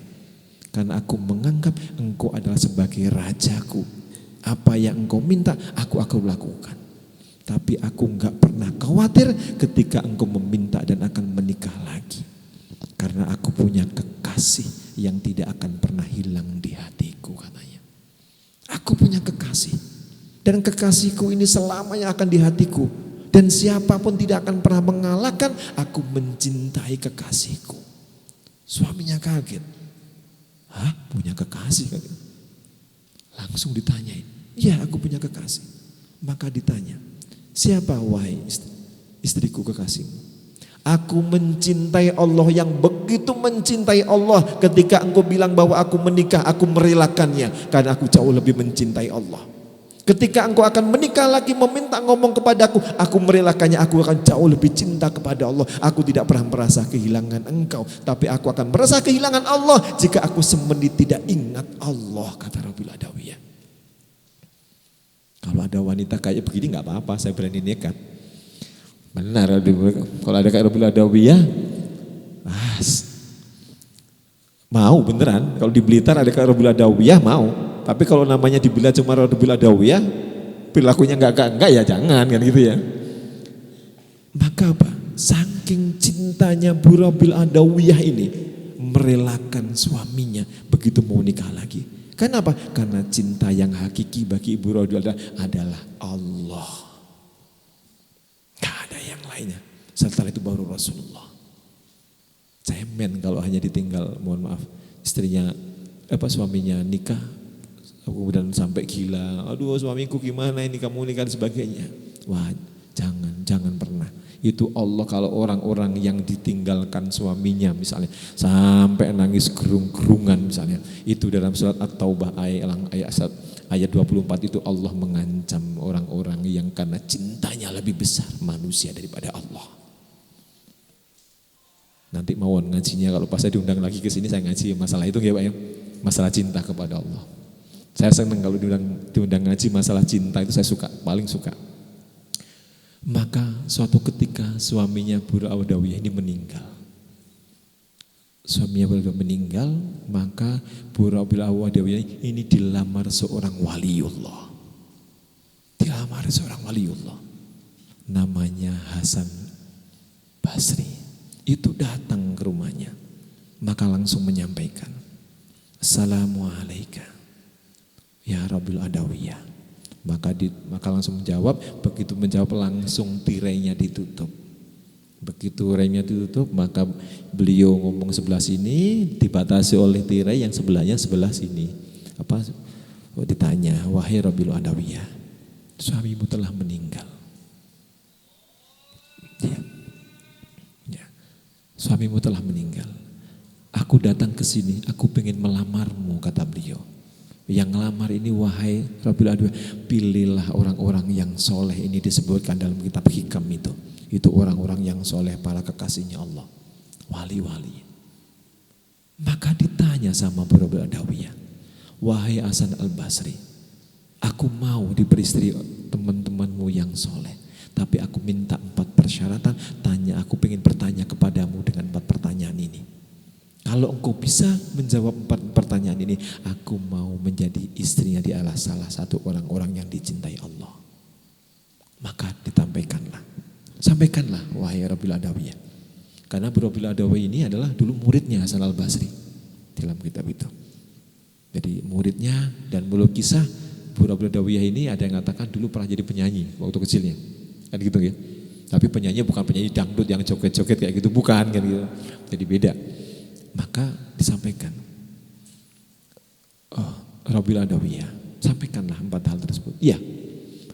Karena aku menganggap engkau adalah sebagai rajaku. Apa yang engkau minta aku akan lakukan. Tapi aku enggak pernah khawatir ketika engkau meminta dan akan menikah lagi. Karena aku punya kekasih yang tidak akan pernah hilang di hatiku, katanya. Aku punya kekasih. Dan kekasihku ini selamanya akan di hatiku. Dan siapapun tidak akan pernah mengalahkan, aku mencintai kekasihku. Suaminya kaget. Hah? Punya kekasih? Langsung ditanyain. Iya, aku punya kekasih. Maka ditanya, siapa wahai istriku kekasihmu? Aku mencintai Allah yang begitu mencintai Allah. Ketika engkau bilang bahwa aku menikah, aku merelakannya. Karena aku jauh lebih mencintai Allah. Ketika engkau akan menikah lagi meminta ngomong kepadaku, aku merelakannya, aku akan jauh lebih cinta kepada Allah. Aku tidak pernah merasa kehilangan engkau, tapi aku akan merasa kehilangan Allah jika aku semenit tidak ingat Allah, kata Rabiul Adawiyah. Kalau ada wanita kayak begini nggak apa-apa, saya berani nekat. Benar, kalau ada kayak Rabiul Adawiyah, mau beneran. Kalau di Blitar ada kayak Rabiul Adawiyah mau. Tapi kalau namanya dibela cuma Rabiul Adawiyah, perilakunya enggak ya jangan kan gitu ya. Maka apa? Saking cintanya Bu Rabiul Adawiyah ini merelakan suaminya begitu mau nikah lagi. Kenapa? Karena cinta yang hakiki bagi Ibu Rabiul Adawiyah adalah Allah. Gak ada yang lainnya. Setelah itu baru Rasulullah. Cemen kalau hanya ditinggal, mohon maaf, istrinya suaminya nikah. Kemudian sampai gila, aduh suamiku gimana ini kamu nikah dan sebagainya. Wah jangan pernah. Itu Allah kalau orang-orang yang ditinggalkan suaminya misalnya sampai nangis gerung-gerungan misalnya. Itu dalam surat At-Taubah ayat 24 itu Allah mengancam orang-orang yang karena cintanya lebih besar manusia daripada Allah. Nanti mau ngajinya kalau pas saya diundang lagi ke sini saya ngaji masalah itu ya Pak ya. Masalah cinta kepada Allah. Saya senang kalau diundang ngaji masalah cinta itu saya suka, paling suka. Maka suatu ketika suaminya Bu Rabiul Adawiyah ini meninggal. Suaminya meninggal, maka Bu Rabiul Adawiyah ini dilamar seorang waliullah. Dilamar seorang waliullah. Namanya Hasan Basri. Itu datang ke rumahnya. Maka langsung menyampaikan, Assalamualaikum. Ya Rabiul Adawiyah. Maka langsung menjawab, begitu menjawab langsung tirainya ditutup. Begitu tirainya ditutup, maka beliau ngomong sebelah sini, dibatasi oleh tirai yang sebelahnya sebelah sini. Ditanya, wahai Rabiul Adawiyah, suamimu telah meninggal. Ya. Suamimu telah meninggal. Aku datang ke sini, aku pengen melamarmu, kata beliau. Yang ngelamar ini wahai Rabbil Adawiyah, pilihlah orang-orang yang soleh. Ini disebutkan dalam kitab Hikam itu. Itu orang-orang yang soleh, para kekasihnya Allah, wali-wali. Maka ditanya sama Rabbil Adawiyah, wahai Hasan Al-Basri, aku mau diperistri teman-temanmu yang soleh, tapi aku minta 4 persyaratan. Aku pengen bertanya kepadamu dengan 4 pertanyaan ini. Kalau engkau bisa menjawab 4 pertanyaan ini, aku mau menjadi istrinya di salah satu orang-orang yang dicintai Allah. Maka sampaikanlah wahai Rabbil Adawiyah. Karena Rabbil Adawiyah ini adalah dulu muridnya Hasan Al-Basri dalam kitab itu. Jadi muridnya, dan menurut kisah Rabbil Adawiyah ini ada yang mengatakan dulu pernah jadi penyanyi waktu kecilnya. Kan gitu ya. Tapi penyanyi bukan penyanyi dangdut yang joget-joget kayak gitu, bukan kan gitu. Jadi beda. Maka disampaikan, Rabbil Adawiyah, sampaikanlah 4 hal tersebut. Iya,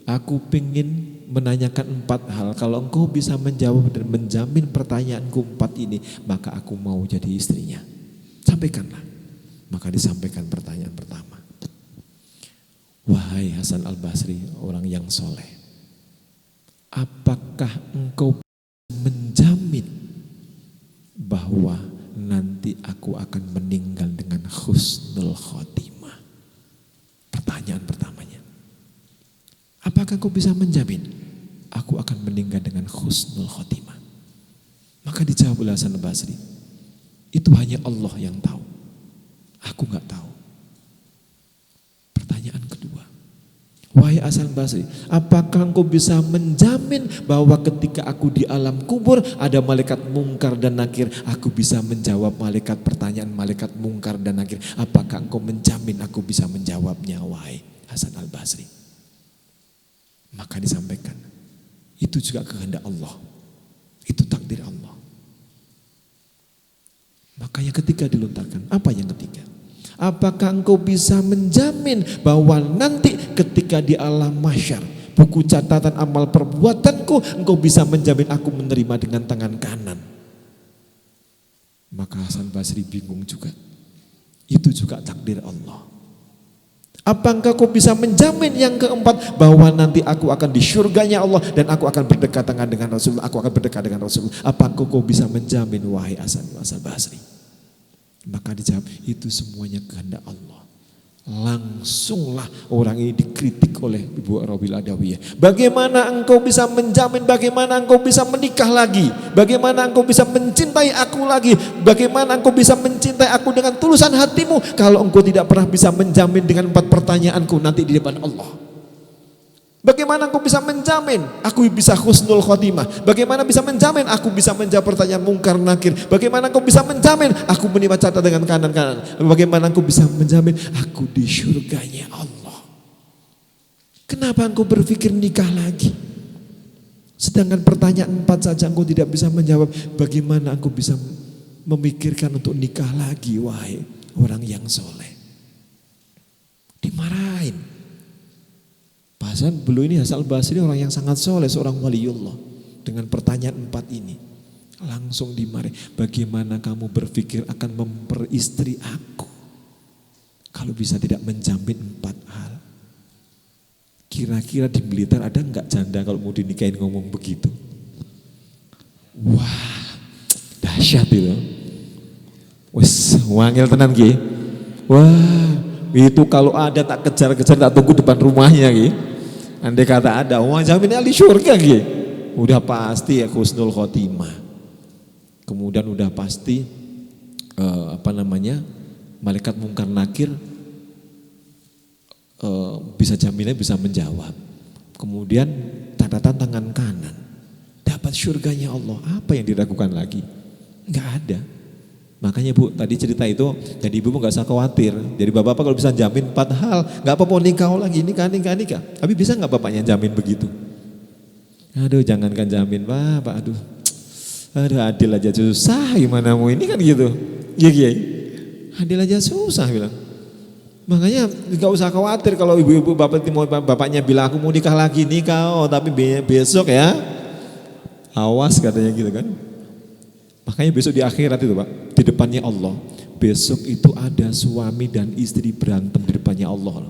aku pengen menanyakan 4 hal. Kalau engkau bisa menjawab dan menjamin pertanyaanku 4 ini, maka aku mau jadi istrinya. Sampaikanlah. Maka disampaikan pertanyaan pertama. Wahai Hasan Al-Basri, orang yang soleh, apakah engkau menjamin bahwa nanti aku akan meninggal dengan husnul khotimah? Pertanyaan pertamanya. Apakah kau bisa menjamin aku akan meninggal dengan husnul khotimah? Maka dijawab oleh Hasan Al-Basri, itu hanya Allah yang tahu. Aku gak tahu. Pertanyaan kedua. Wahai Hasan Basri, apakah engkau bisa menjamin bahwa ketika aku di alam kubur ada malaikat mungkar dan nakir? Aku bisa menjawab pertanyaan malaikat mungkar dan nakir. Apakah engkau menjamin aku bisa menjawabnya, wahai Hasan Al-Basri? Maka disampaikan, itu juga kehendak Allah. Itu takdir Allah. Makanya ketika dilontarkan, apa yang ketiga? Apakah engkau bisa menjamin bahwa nanti ketika di alam mahsyar, buku catatan amal perbuatanku, engkau bisa menjamin aku menerima dengan tangan kanan? Maka Hasan Basri bingung juga. Itu juga takdir Allah. Apakah kau bisa menjamin yang keempat, bahwa nanti aku akan di syurganya Allah dan aku akan berdekatan dengan Rasulullah, aku akan berdekat dengan Rasulullah? Apakah kau bisa menjamin, wahai Hasan Basri? Maka dijawab, itu semuanya kehendak Allah. Langsunglah orang ini dikritik oleh Ibu Rabbil Adawiyah. Bagaimana engkau bisa menjamin, bagaimana engkau bisa menikah lagi, bagaimana engkau bisa mencintai aku lagi, bagaimana engkau bisa mencintai aku dengan tulusan hatimu, kalau engkau tidak pernah bisa menjamin dengan 4 pertanyaanku nanti di depan Allah? Bagaimana engkau bisa menjamin aku bisa husnul khotimah? Bagaimana bisa menjamin aku bisa menjawab pertanyaan mungkar nakir? Bagaimana engkau bisa menjamin aku menerima catat dengan kanan-kanan? Bagaimana engkau bisa menjamin aku di syurganya Allah? Kenapa engkau berpikir nikah lagi? Sedangkan pertanyaan 4 saja engkau tidak bisa menjawab. Bagaimana engkau bisa memikirkan untuk nikah lagi, wahai orang yang soleh? Dimarahin. Bahkan beliau ini Hasan Al-Basri orang yang sangat soleh, seorang waliullah. Dengan pertanyaan 4 ini langsung dimarahi. Bagaimana kamu berpikir akan memperistri aku kalau bisa tidak menjamin 4 hal? Kira-kira di Blitar ada enggak janda kalau mau dinikahin ngomong begitu? Wah, dahsyat itu. Wes, wangil tenan ki. Wah, itu kalau ada tak kejar-kejar, tak tunggu depan rumahnya ki. Andai kata ada, wah jamin ahli syurga gitu. Udah pasti ya husnul khotimah. Kemudian udah pasti malaikat mungkar nakir bisa jaminnya bisa menjawab. Kemudian catatan tangan kanan, dapat syurganya Allah. Apa yang diragukan lagi? Enggak ada. Makanya Bu, tadi cerita itu, jadi ibu gak usah khawatir. Jadi bapak-bapak kalau bisa jamin 4 hal, gak apa-apa nikah lagi, nikah. Tapi bisa gak bapaknya jamin begitu? Aduh jangankan jamin bapak, aduh adil aja susah, gimana mau ini kan gitu. Iya, adil aja susah bilang. Makanya gak usah khawatir kalau ibu-ibu bapaknya bilang aku mau nikah lagi, nikah tapi besok ya. Awas katanya gitu kan. Makanya besok di akhirat itu Pak, di depannya Allah, besok itu ada suami dan istri berantem di depannya Allah.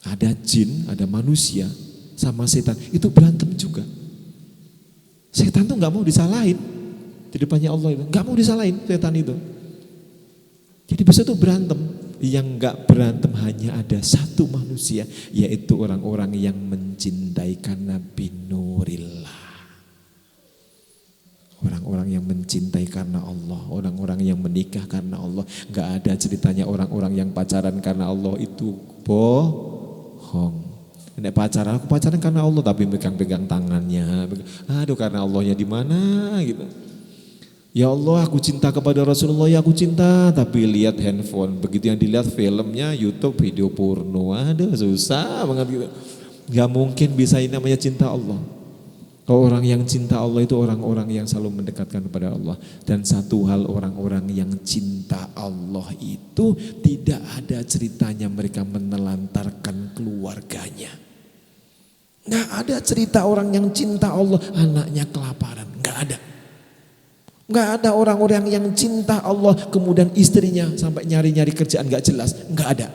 Ada jin, ada manusia, sama setan, itu berantem juga. Setan tuh gak mau disalahin di depannya Allah itu, gak mau disalahin setan itu. Jadi besok itu berantem. Yang gak berantem hanya ada satu manusia, yaitu orang-orang yang mencintai karena binurillah. Orang-orang yang mencintai karena Allah, orang-orang yang menikah karena Allah. Gak ada ceritanya orang-orang yang pacaran karena Allah, itu bohong. Nek pacaran, aku pacaran karena Allah tapi pegang-pegang tangannya. Aduh, karena Allahnya di mana gitu. Ya Allah, aku cinta kepada Rasulullah, ya aku cinta, tapi lihat handphone. Begitu yang dilihat filmnya, YouTube, video porno. Aduh, susah banget gitu. Gak mungkin bisa, ini namanya cinta Allah. Kalau orang yang cinta Allah itu orang-orang yang selalu mendekatkan kepada Allah. Dan satu hal, orang-orang yang cinta Allah itu tidak ada ceritanya mereka menelantarkan keluarganya. Gak ada cerita orang yang cinta Allah anaknya kelaparan, gak ada. Gak ada orang-orang yang cinta Allah kemudian istrinya sampai nyari-nyari kerjaan gak jelas, gak ada.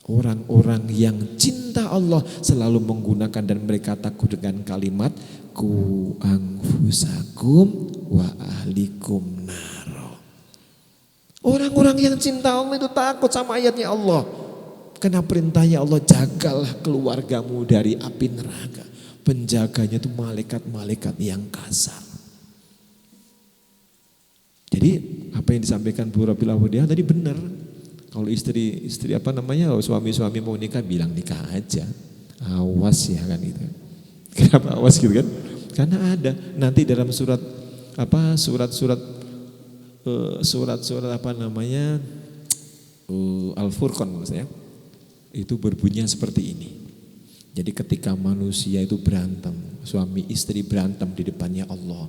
Orang-orang yang cinta Allah selalu menggunakan dan mereka takut dengan kalimat ku anfusakum wa ahlikum naro. Orang-orang yang cinta Allah itu takut sama ayatnya Allah. Karena perintahnya Allah, jagalah keluargamu dari api neraka. Penjaganya itu malaikat-malaikat yang kasar. Jadi apa yang disampaikan Bu Rabil Awadiah tadi benar. Kalau istri suami-suami mau nikah, bilang nikah aja. Awas ya kan itu. Kenapa awas gitu kan? Karena ada nanti dalam surat Al-Furqan maksudnya. Itu berbunyi seperti ini. Jadi ketika manusia itu berantem, suami istri berantem di depannya Allah,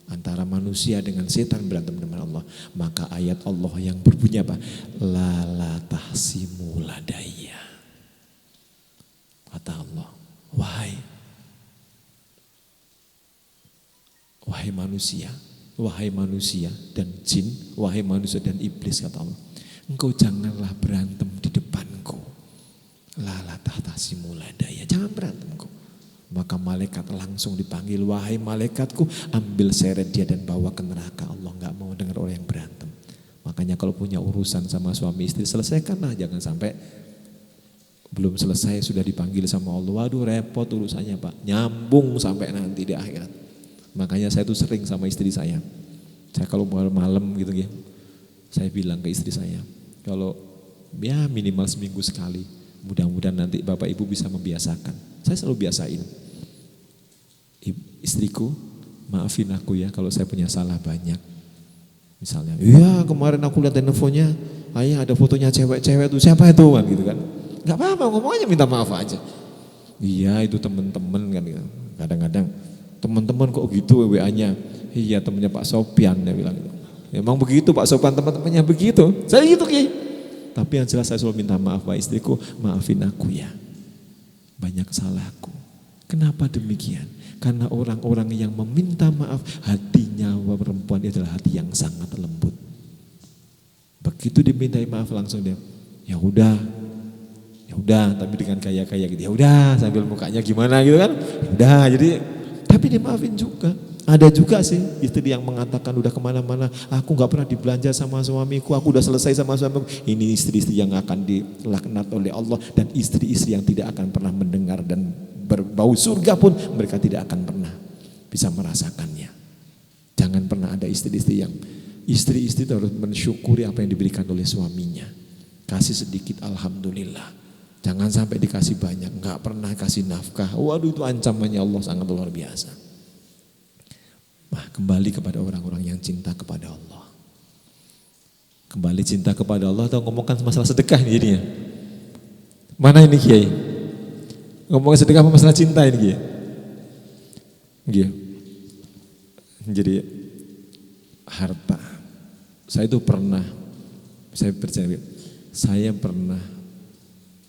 antara manusia dengan setan berantem dengan Allah, maka ayat Allah yang berbunyi apa? La tahsimu ladayya. Kata Allah, wahai manusia dan jin, wahai manusia dan iblis, kata Allah, engkau janganlah berantem di depanku. La tahsimu ladayya, jangan berantem engkau. Maka malaikat langsung dipanggil, wahai malaikatku, ambil seret dia dan bawa ke neraka. Allah gak mau dengar orang yang berantem. Makanya kalau punya urusan sama suami istri, selesaikanlah, jangan sampai belum selesai sudah dipanggil sama Allah. Waduh, repot urusannya Pak, nyambung sampai nanti di akhirat. Makanya saya tuh sering sama istri saya kalau malam gitu ya, saya bilang ke istri saya, kalau ya minimal seminggu sekali, mudah-mudahan nanti Bapak Ibu bisa membiasakan. Saya selalu biasain, istriku, maafin aku ya kalau saya punya salah banyak. Misalnya, iya kemarin aku lihat teleponnya, ayah ada fotonya cewek-cewek tuh, siapa itu kan gitu kan. Gak apa-apa, ngomong aja, minta maaf aja. Iya itu teman-teman kan gitu. Kadang-kadang teman-teman kok gitu WA-nya. Iya temannya Pak Sopyan, dia bilang gitu. Emang begitu Pak Sopyan, teman-temannya begitu. Saya gitu Ki. Tapi yang jelas saya selalu minta maaf, Pak istriku, maafin aku ya. Banyak salahku. Kenapa demikian? Karena orang-orang yang meminta maaf, hatinya perempuan adalah hati yang sangat lembut. Begitu dimintai maaf langsung dia, ya udah, tapi dengan kayak gitu, ya udah sambil mukanya gimana gitu kan, ya udah, jadi tapi dimaafin juga. Ada juga sih istri yang mengatakan udah kemana-mana, aku gak pernah dibelanja sama suamiku, aku udah selesai sama suamiku. Ini istri-istri yang akan dilaknat oleh Allah, dan istri-istri yang tidak akan pernah mendengar dan berbau surga pun mereka tidak akan pernah bisa merasakannya. Jangan pernah ada istri-istri yang istri-istri harus mensyukuri apa yang diberikan oleh suaminya. Kasih sedikit alhamdulillah. Jangan sampai dikasih banyak, gak pernah kasih nafkah. Waduh, itu ancamannya Allah sangat luar biasa. Nah, kembali kepada orang-orang yang cinta kepada Allah. Kembali cinta kepada Allah atau ngomongkan masalah sedekah ini jadinya? Mana ini Kiai? Ngomongin sedekah apa masalah cinta ini Kiai? Kiai. Jadi harta. Saya itu pernah, saya percaya, saya pernah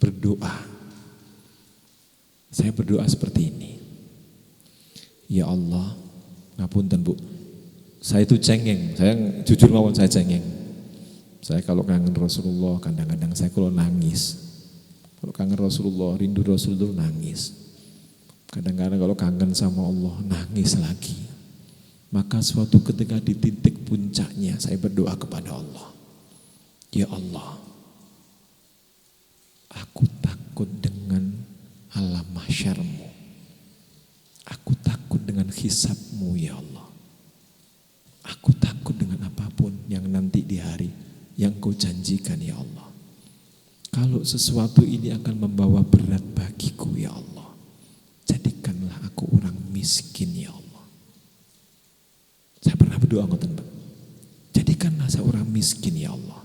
berdoa. Saya berdoa seperti ini. Ya Allah, ngapunten Bu, Saya itu cengeng, saya jujur mawon saya cengeng. Saya kalau kangen Rasulullah kadang-kadang saya kalau nangis. Kalau kangen Rasulullah, rindu Rasulullah nangis. Kadang-kadang kalau kangen sama Allah nangis lagi. Maka suatu ketika di titik puncaknya saya berdoa kepada Allah. Ya Allah, aku takut dengan alam mahsyarmu. Aku takut dengan hisabmu ya Allah. Aku takut dengan apapun yang nanti di hari yang kau janjikan ya Allah. Kalau sesuatu ini akan membawa berat bagiku ya Allah, jadikanlah aku orang miskin ya Allah. Saya pernah berdoa ngoten Pak. Jadikanlah saya orang miskin ya Allah.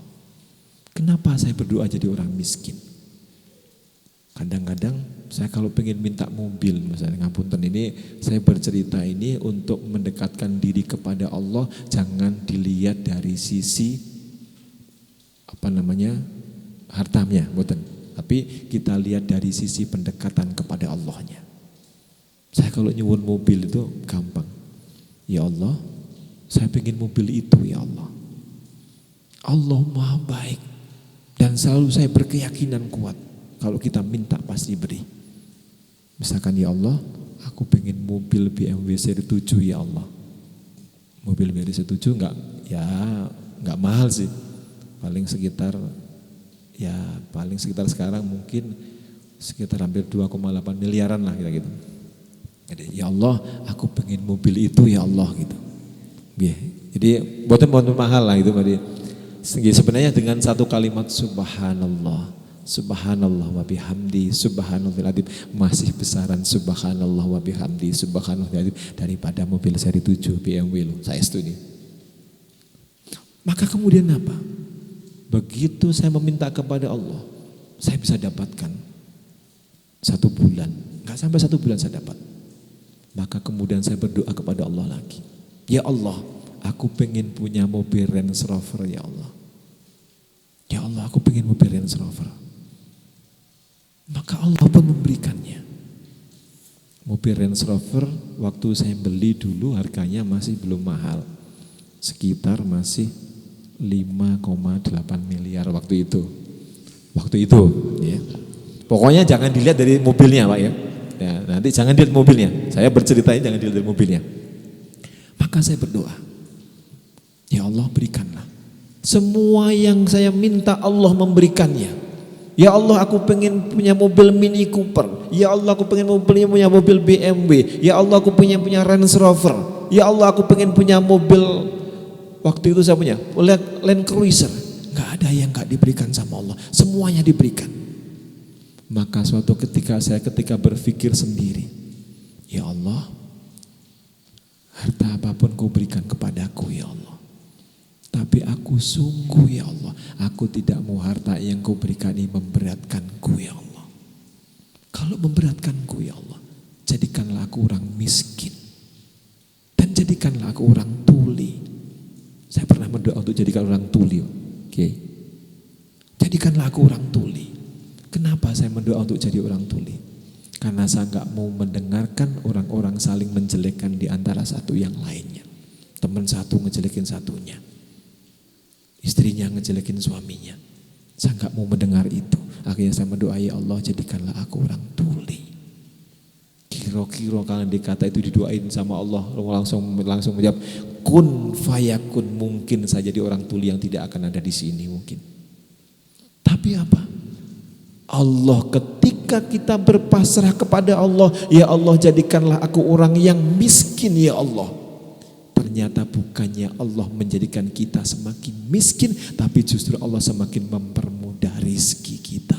Kenapa saya berdoa jadi orang miskin? Kadang-kadang saya kalau pengen minta mobil, misalnya ngapunten ini, saya bercerita ini untuk mendekatkan diri kepada Allah, jangan dilihat dari sisi hartanya, boten. Tapi kita lihat dari sisi pendekatan kepada Allahnya. Saya kalau nyuwun mobil itu gampang. Ya Allah, saya pengen mobil itu ya Allah. Allah Maha baik dan selalu saya berkeyakinan kuat. Kalau kita minta pasti beri. Misalkan ya Allah, aku pengen mobil BMW seri 7 ya Allah. Mobil BMW seri 7 enggak mahal sih. Paling sekitar sekarang mungkin sekitar hampir 2,8 miliaran lah gitu. Jadi ya Allah, aku pengen mobil itu ya Allah gitu. Jadi buatnya mahal lah itu. Sebenarnya dengan satu kalimat subhanallah, subhanallah wa bihamdi, subhanallahil adzim, masih besaran subhanallah wa bihamdi, subhanallahil adzim daripada mobil seri 7 BMW loh. Saya setuju. Maka kemudian apa? Begitu saya meminta kepada Allah, saya bisa dapatkan 1 bulan, enggak sampai 1 bulan saya dapat. Maka kemudian saya berdoa kepada Allah lagi. Ya Allah, aku pengen punya mobil Range Rover ya Allah. Ya Allah, aku pengen mobil Range Rover. Maka Allah pun memberikannya. Mobil Range Rover waktu saya beli dulu harganya masih belum mahal. Sekitar masih 5,8 miliar waktu itu. Ya. Pokoknya jangan dilihat dari mobilnya Pak ya. Nanti jangan dilihat mobilnya. Saya bercerita ini jangan dilihat dari mobilnya. Maka saya berdoa. Ya Allah, berikanlah. Semua yang saya minta Allah memberikannya. Ya Allah, aku pengen punya mobil Mini Cooper. Ya Allah, aku pengen punya mobil BMW. Ya Allah, aku pengen punya Range Rover. Ya Allah, aku pengen punya mobil, waktu itu saya punya Land Cruiser. Gak ada yang gak diberikan sama Allah. Semuanya diberikan. Maka suatu ketika berpikir sendiri, ya Allah, harta apapun kau berikan kepadaku ya Allah. Tapi aku sungguh ya Allah, aku tidak mau harta yang kau berikan ini memberatkanku ya Allah. Kalau memberatkanku ya Allah, jadikanlah aku orang miskin. Dan jadikanlah aku orang tuli. Saya pernah berdoa untuk jadikan orang tuli. Oke. Jadikanlah aku orang tuli. Kenapa saya berdoa untuk jadi orang tuli? Karena saya gak mau mendengarkan orang-orang saling menjelekkan di antara satu yang lainnya. Teman satu ngejelekin satunya. Istrinya ngejelekin suaminya. Saya gak mau mendengar itu. Akhirnya saya berdoa, ya Allah, jadikanlah aku orang tuli. Kira-kira kalau dikata itu didoain sama Allah, langsung menjawab, kun fayakun, mungkin saja jadi orang tuli yang tidak akan ada di sini mungkin. Tapi apa? Allah, ketika kita berpasrah kepada Allah, ya Allah, jadikanlah aku orang yang miskin ya Allah. Ternyata bukannya Allah menjadikan kita semakin miskin, tapi justru Allah semakin mempermudah rizki kita.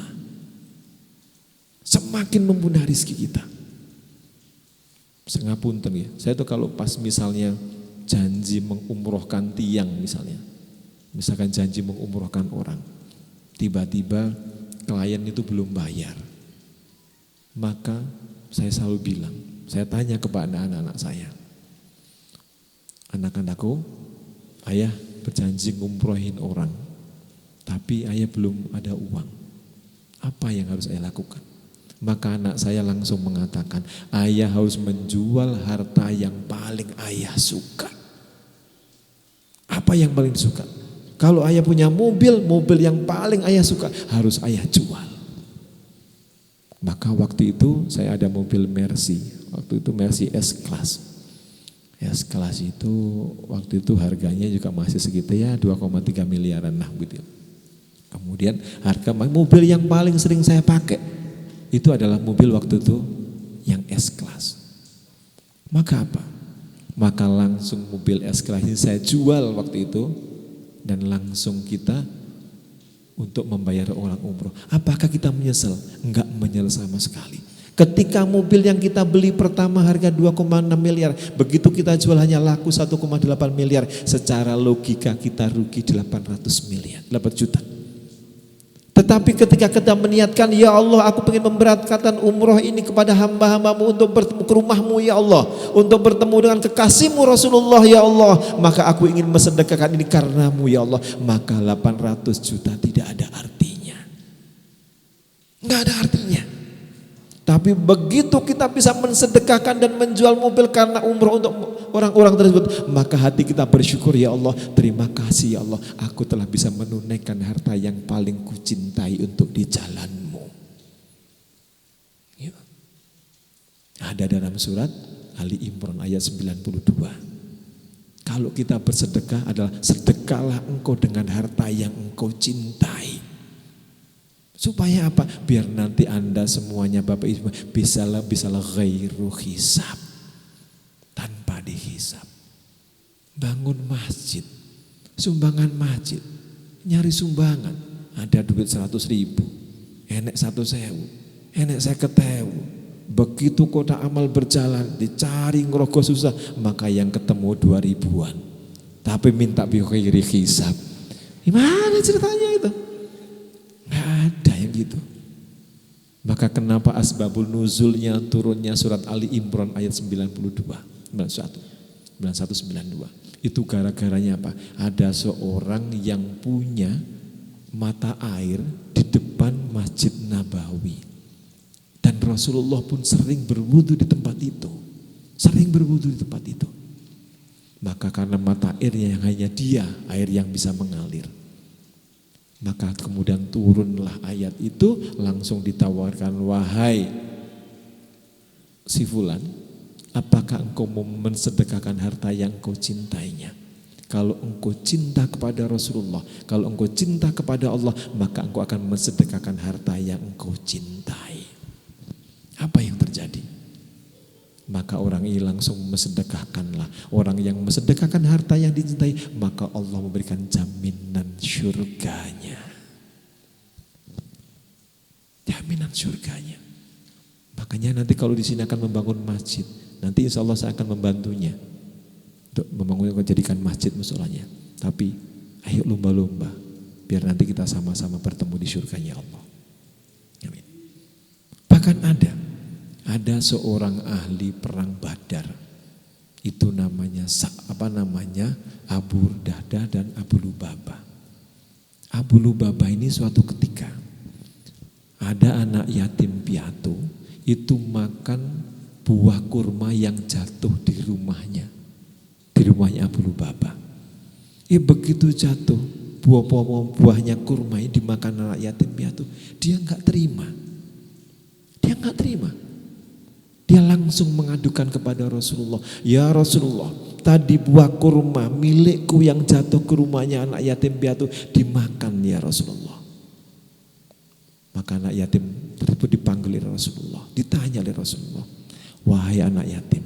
Semakin mempermudah rizki kita. Sengapunten ya, saya tuh kalau pas misalnya janji mengumrohkan tiang misalnya. Misalkan janji mengumrohkan orang. Tiba-tiba klien itu belum bayar. Maka saya selalu bilang, saya tanya kepada anak-anak saya. Anak-anakku, ayah berjanji ngumrohin orang, tapi ayah belum ada uang. Apa yang harus ayah lakukan? Maka anak saya langsung mengatakan, ayah harus menjual harta yang paling ayah suka. Apa yang paling disuka? Kalau ayah punya mobil yang paling ayah suka harus ayah jual. Maka waktu itu saya ada mobil Mercy. Waktu itu Mercy S-Class. S-Class itu waktu itu harganya juga masih segitu ya 2,3 miliaran lah gitu. Kemudian harga mobil yang paling sering saya pakai itu adalah mobil waktu itu yang S-Class. Maka apa? Maka langsung mobil S-Class ini saya jual waktu itu dan langsung kita untuk membayar orang umroh. Apakah kita menyesal? Enggak menyesal sama sekali. Ketika mobil yang kita beli pertama harga 2,6 miliar, begitu kita jual hanya laku 1,8 miliar, secara logika kita rugi 800 miliar, 8 juta. Tetapi ketika kita meniatkan, ya Allah aku ingin memberatkan umroh ini kepada hamba-hambamu untuk bertemu ke rumahmu ya Allah, untuk bertemu dengan kekasihmu Rasulullah ya Allah, maka aku ingin mensedekahkan ini karenamu ya Allah. Maka 800 juta tidak ada artinya, nggak ada artinya. Tapi begitu kita bisa mensedekahkan dan menjual mobil karena umroh untuk orang-orang tersebut, maka hati kita bersyukur, ya Allah, terima kasih ya Allah, aku telah bisa menunaikan harta yang paling kucintai untuk di jalanmu. Ya. Ada dalam surat Ali Imran ayat 92. Kalau kita bersedekah adalah sedekahlah engkau dengan harta yang engkau cintai. Supaya apa? Biar nanti Anda semuanya Bapak Ibu bisalah ghairu hisab. Tanpa dihisab. Bangun masjid. Sumbangan masjid. Nyari sumbangan. Ada duit 100.000. Enek 1.000. Enek 50.000. Begitu kota amal berjalan. Dicari ngerogoh susah. Maka yang ketemu 2.000-an. Tapi minta bi ghairi hisab. Gimana ceritanya itu? Nggak ada yang gitu. Maka kenapa asbabul nuzulnya turunnya surat Ali Imran ayat 92, 91, 92. Itu gara-garanya apa? Ada seorang yang punya mata air di depan Masjid Nabawi. Dan Rasulullah pun sering berwudu di tempat itu. Sering berwudu di tempat itu. Maka karena mata airnya yang hanya dia, air yang bisa mengalir. Maka kemudian turunlah ayat itu, langsung ditawarkan, wahai si fulan, apakah engkau mau mensedekahkan harta yang engkau cintainya? Kalau engkau cinta kepada Rasulullah, kalau engkau cinta kepada Allah, maka engkau akan mensedekahkan harta yang engkau cintai. Apa yang terjadi? Maka orang ini langsung mensedekahkanlah. Orang yang mensedekahkan harta yang dicintai, maka Allah memberikan jaminan surganya. Jaminan surganya. Makanya nanti kalau di sini akan membangun masjid, nanti insya Allah saya akan membantunya untuk membangun, menjadikan masjid musolanya. Tapi ayo lomba-lomba, biar nanti kita sama-sama bertemu di surganya Allah. Amin. Bahkan ada seorang ahli perang Badar. Itu namanya Abu Dahdah dan Abu Lubabah. Abu Lubabah ini suatu ketika ada anak yatim piatu itu makan buah kurma yang jatuh di rumahnya Abu Lubabah. Begitu jatuh buahnya kurma ini dimakan anak yatim piatu, dia nggak terima. Dia langsung mengadukan kepada Rasulullah. Ya Rasulullah, tadi buah kurma milikku yang jatuh ke rumahnya anak yatim piatu dimakan ya Rasulullah. Maka anak yatim tersebut dipanggil oleh Rasulullah. Ditanya oleh Rasulullah, wahai anak yatim,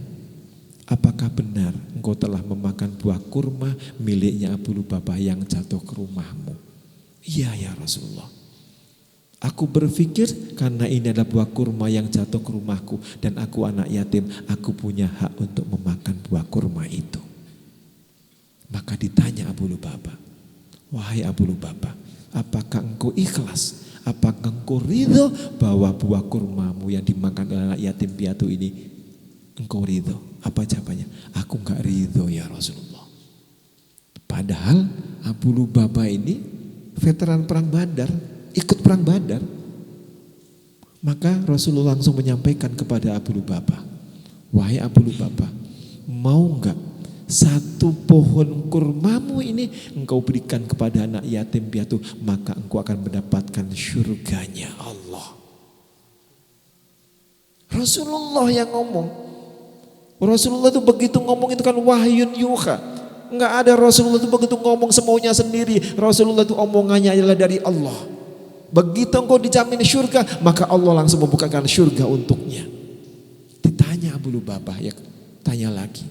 apakah benar engkau telah memakan buah kurma miliknya Abu Lubabah yang jatuh ke rumahmu? Iya ya Rasulullah. Aku berpikir karena ini adalah buah kurma yang jatuh ke rumahku dan aku anak yatim, aku punya hak untuk memakan buah kurma itu. Maka ditanya Abu Lubabah, wahai Abu Lubabah, apakah engkau ikhlas? Apakah engkau ridho bahwa buah kurmamu yang dimakan oleh anak yatim piatu ini engkau ridho? Apa jawabannya? Aku enggak ridho ya Rasulullah. Padahal Abu Lubabah ini veteran perang Badar, ikut perang Badar. Maka Rasulullah langsung menyampaikan kepada Abu Lubabah, wahai Abu Lubabah, mau enggak satu pohon kurmamu ini engkau berikan kepada anak yatim piatu, maka engkau akan mendapatkan surganya Allah. Rasulullah yang ngomong. Rasulullah itu begitu ngomong itu kan wahyun yuha. Enggak ada Rasulullah itu begitu ngomong semaunya sendiri. Rasulullah itu omongannya adalah dari Allah. Begitu engkau dijamin surga, maka Allah langsung membukakan surga untuknya. Ditanya Abu Lubabah, ya tanya lagi.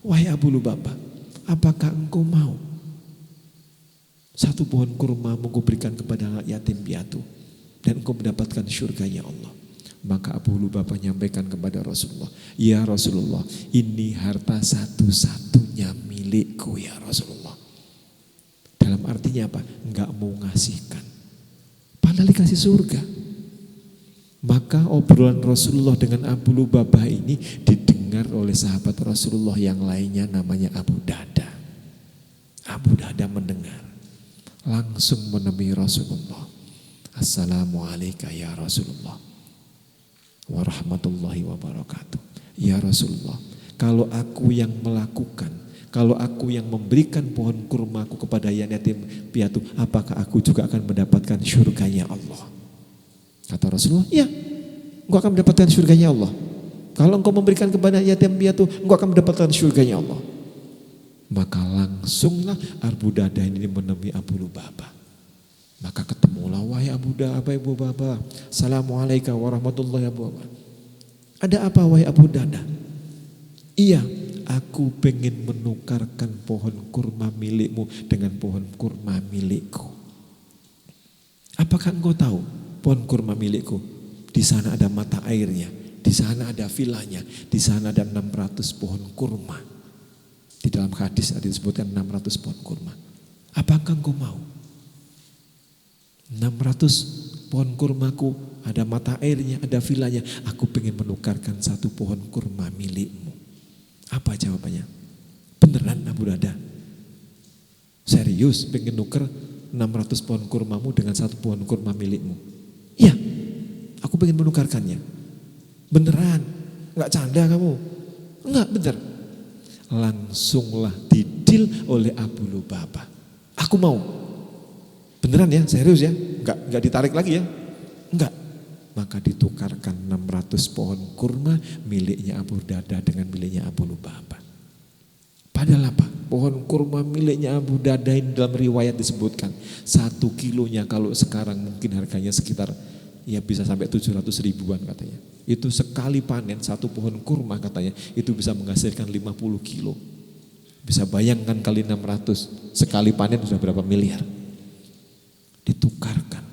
Wahai Abu Lubabah, apakah engkau mau satu pohon kurma engkau berikan kepada anak yatim piatu dan engkau mendapatkan surganya Allah? Maka Abu Lubabah menyampaikan kepada Rasulullah, ya Rasulullah, ini harta satu-satunya milikku ya Rasulullah. Dalam artinya apa? Enggak mau ngasihkan, padahal dikasih surga. Maka obrolan Rasulullah dengan Abu Lubabah ini didengar oleh sahabat Rasulullah yang lainnya, namanya Abu Darda. Abu Darda mendengar, langsung menemui Rasulullah. Assalamualaikum ya Rasulullah warahmatullahi wabarakatuh. Ya Rasulullah, kalau aku yang melakukan, kalau aku yang memberikan pohon kurmaku kepada yatim piatu, apakah aku juga akan mendapatkan surganya Allah? Kata Rasulullah, iya, engkau akan mendapatkan surganya Allah. Kalau engkau memberikan kepada yatim piatu, engkau akan mendapatkan surganya Allah. Maka langsunglah Abu Darda ini menemui Abu Lubabah. Maka ketemulah, wahai Abu Lubabah, assalamualaikum warahmatullahi wabarakatuh. Ada apa wahai Abu Darda? Iya, aku pengen menukarkan pohon kurma milikmu dengan pohon kurma milikku. Apakah engkau tahu pohon kurma milikku? Di sana ada mata airnya, di sana ada vilanya, di sana ada 600 pohon kurma. Di dalam hadis ada disebutkan 600 pohon kurma. Apakah engkau mau? 600 pohon kurmaku, ada mata airnya, ada vilanya. Aku pengen menukarkan satu pohon kurma milikmu. Apa jawabannya? Beneran Abu Darda? Serius pengen nuker 600 pohon kurmamu dengan satu pohon kurma milikmu? Iya, aku pengen menukarkannya. Beneran? Enggak canda kamu? Enggak, bener. Langsunglah didil oleh Abu Lubabah. Aku mau. Beneran ya, serius ya, enggak ditarik lagi ya, enggak. Maka ditukarkan 600 pohon kurma miliknya Abu Darda dengan miliknya Abu Lubabah. Padahal apa? Pohon kurma miliknya Abu Darda ini dalam riwayat disebutkan 1 kilonya kalau sekarang mungkin harganya sekitar ya bisa sampai 700 ribuan katanya. Itu sekali panen satu pohon kurma katanya itu bisa menghasilkan 50 kilo. Bisa bayangkan kali 600, sekali panen sudah berapa miliar. Ditukarkan.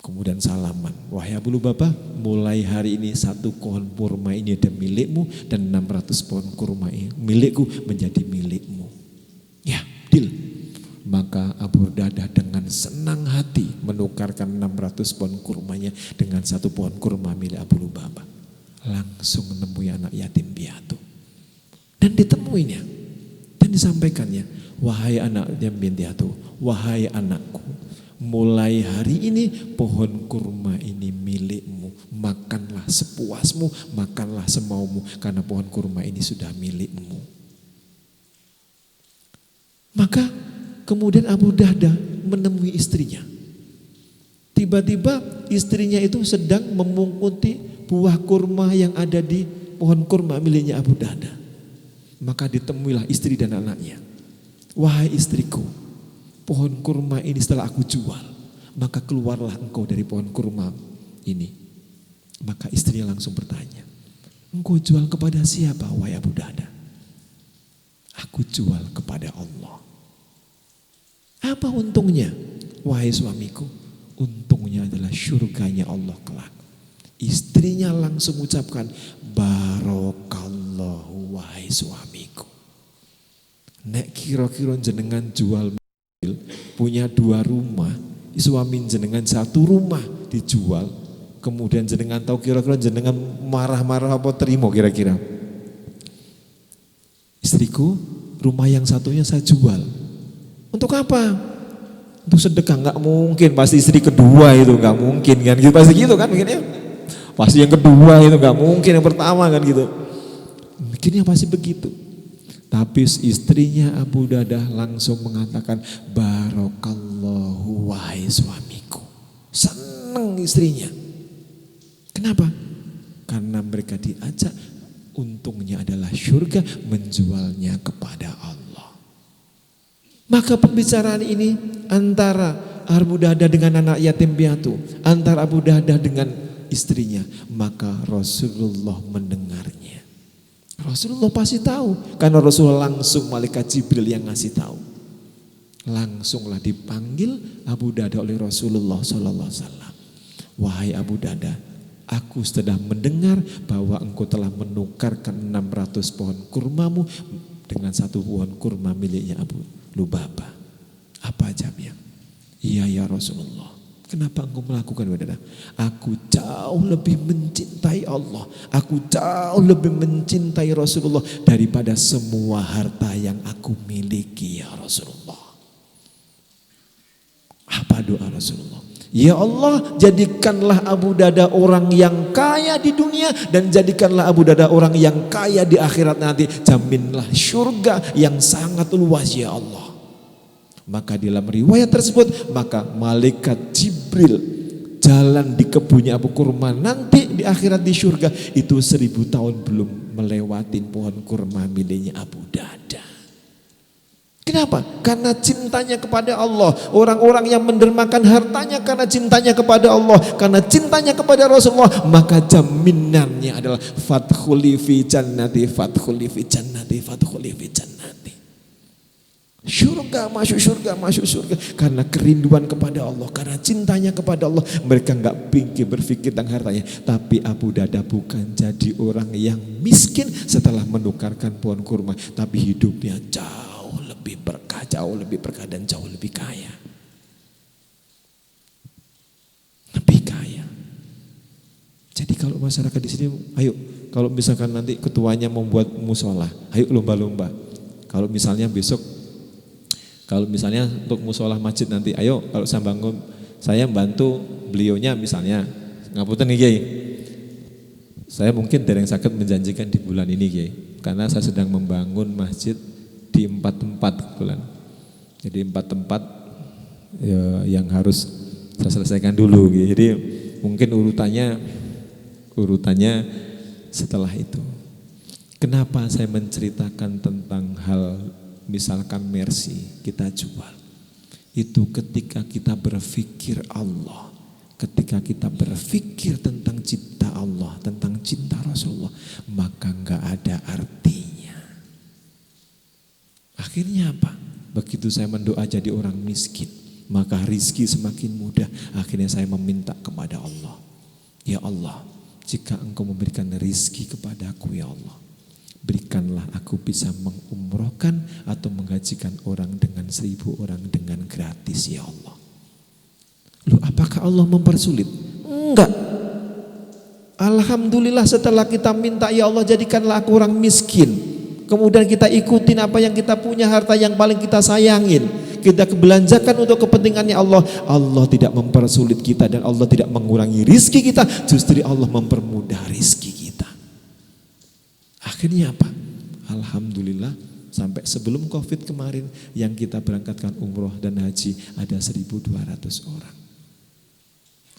Kemudian salaman, wahai Abu Lubabah, mulai hari ini satu pohon kurma ini ada milikmu dan 600 pohon kurma ini milikku menjadi milikmu. Ya, deal. Maka Abu Darda dengan senang hati menukarkan 600 pohon kurmanya dengan satu pohon kurma milik Abu Lubabah. Langsung menemui anak yatim piatu. Dan ditemuinya dan disampaikannya, wahai anak yatim piatu, wahai anakku, mulai hari ini pohon kurma ini milikmu. Makanlah sepuasmu, makanlah semaumu karena pohon kurma ini sudah milikmu. Maka kemudian Abu Darda menemui istrinya. Tiba-tiba istrinya itu sedang memunguti buah kurma yang ada di pohon kurma miliknya Abu Darda. Maka ditemuilah istri dan anaknya. Wahai istriku, pohon kurma ini setelah aku jual, maka keluarlah engkau dari pohon kurma ini. Maka istrinya langsung bertanya, engkau jual kepada siapa wahai Abu Darda? Aku jual kepada Allah. Apa untungnya? Wahai suamiku, untungnya adalah surganya Allah kelak. Istrinya langsung ucapkan, barokallahu wahai suamiku. Nek kira-kira jenengan jual mobil, punya 2 rumah, suami jenengan 1 rumah dijual, kemudian jenengan tahu kira-kira jenengan marah-marah apa terima kira-kira? Istriku, rumah yang satunya saya jual. Untuk apa? Untuk sedekah. Nggak mungkin, pasti istri kedua itu nggak mungkin kan? Gitu, pasti gitu kan mungkin ya. Pasti yang kedua itu nggak mungkin, yang pertama kan gitu. Pikirnya pasti begitu. Tapi istrinya Abu Dadah langsung mengatakan, Barakallahu wahai suamiku. Senang istrinya. Kenapa? Karena mereka diajak, untungnya adalah surga, menjualnya kepada Allah. Maka pembicaraan ini antara Abu Dadah dengan anak yatim piatu, antara Abu Dadah dengan istrinya, maka Rasulullah mendengarnya. Rasulullah pasti tahu, karena Rasulullah langsung malaikat Jibril yang ngasih tahu. Langsunglah dipanggil Abu Dadah oleh Rasulullah SAW. Wahai Abu Dadah, aku sudah mendengar bahwa engkau telah menukarkan 600 pohon kurmamu dengan 1 pohon kurma miliknya Abu Lubabah. Apa jawabnya? Iya ya Rasulullah. Kenapa engkau melakukan Dadah? Aku jauh lebih mencintai Allah. Aku jauh lebih mencintai Rasulullah daripada semua harta yang aku miliki ya Rasulullah. Apa doa Rasulullah? Ya Allah, jadikanlah Abu Dadah orang yang kaya di dunia dan jadikanlah Abu Dadah orang yang kaya di akhirat nanti. Jaminlah surga yang sangat luas ya Allah. Maka dalam riwayat tersebut, maka malaikat Jibril jalan di kebunnya Abu Kurma nanti di akhirat di surga itu 1000 tahun belum melewati pohon kurma miliknya Abu Dadah. Kenapa? Karena cintanya kepada Allah. Orang-orang yang mendermakan hartanya karena cintanya kepada Allah, karena cintanya kepada Rasulullah, maka jaminannya adalah fathuli fi jannati, fathuli fi jannati, fathuli fi jannati. Surga, masuk surga, masuk surga. Karena kerinduan kepada Allah, karena cintanya kepada Allah, mereka enggak berpikir tentang hartanya. Tapi Abu Dadah bukan jadi orang yang miskin setelah menukarkan pohon kurma, tapi hidupnya jauh lebih berkah dan jauh lebih kaya. Lebih kaya. Jadi kalau masyarakat di sini, ayo kalau misalkan nanti ketuanya membuat musola, ayo lomba-lomba. Kalau misalnya besok, kalau misalnya untuk musola masjid nanti, ayo kalau saya bangun, saya bantu beliaunya misalnya, ngapunten nih Kiai. Saya mungkin dereng sakit menjanjikan di bulan ini Kiai, karena saya sedang membangun masjid di 4 tempat kebetulan. Jadi 4 tempat ya, yang harus saya selesaikan dulu. Gitu. Jadi mungkin urutannya setelah itu. Kenapa saya menceritakan tentang hal misalkan Mercy kita jual? Itu ketika kita berpikir Allah, ketika kita berpikir tentang cinta Allah, tentang cinta Rasulullah, maka enggak ada artinya. Akhirnya apa? Begitu saya mendoa jadi orang miskin, maka rizki semakin mudah. Akhirnya saya meminta kepada Allah, ya Allah, jika engkau memberikan rizki kepadaku ya Allah, berikanlah aku bisa mengumrohkan atau menggajikan orang dengan 1000 orang dengan gratis ya Allah. Loh, apakah Allah mempersulit? Enggak. Alhamdulillah setelah kita minta ya Allah jadikanlah aku orang miskin, kemudian kita ikutin apa yang kita punya, harta yang paling kita sayangin, kita belanjakan untuk kepentingannya Allah. Allah tidak mempersulit kita dan Allah tidak mengurangi rizki kita, justru Allah mempermudah rizki kita. Akhirnya apa? Alhamdulillah sampai sebelum Covid kemarin yang kita berangkatkan umroh dan haji ada 1200 orang.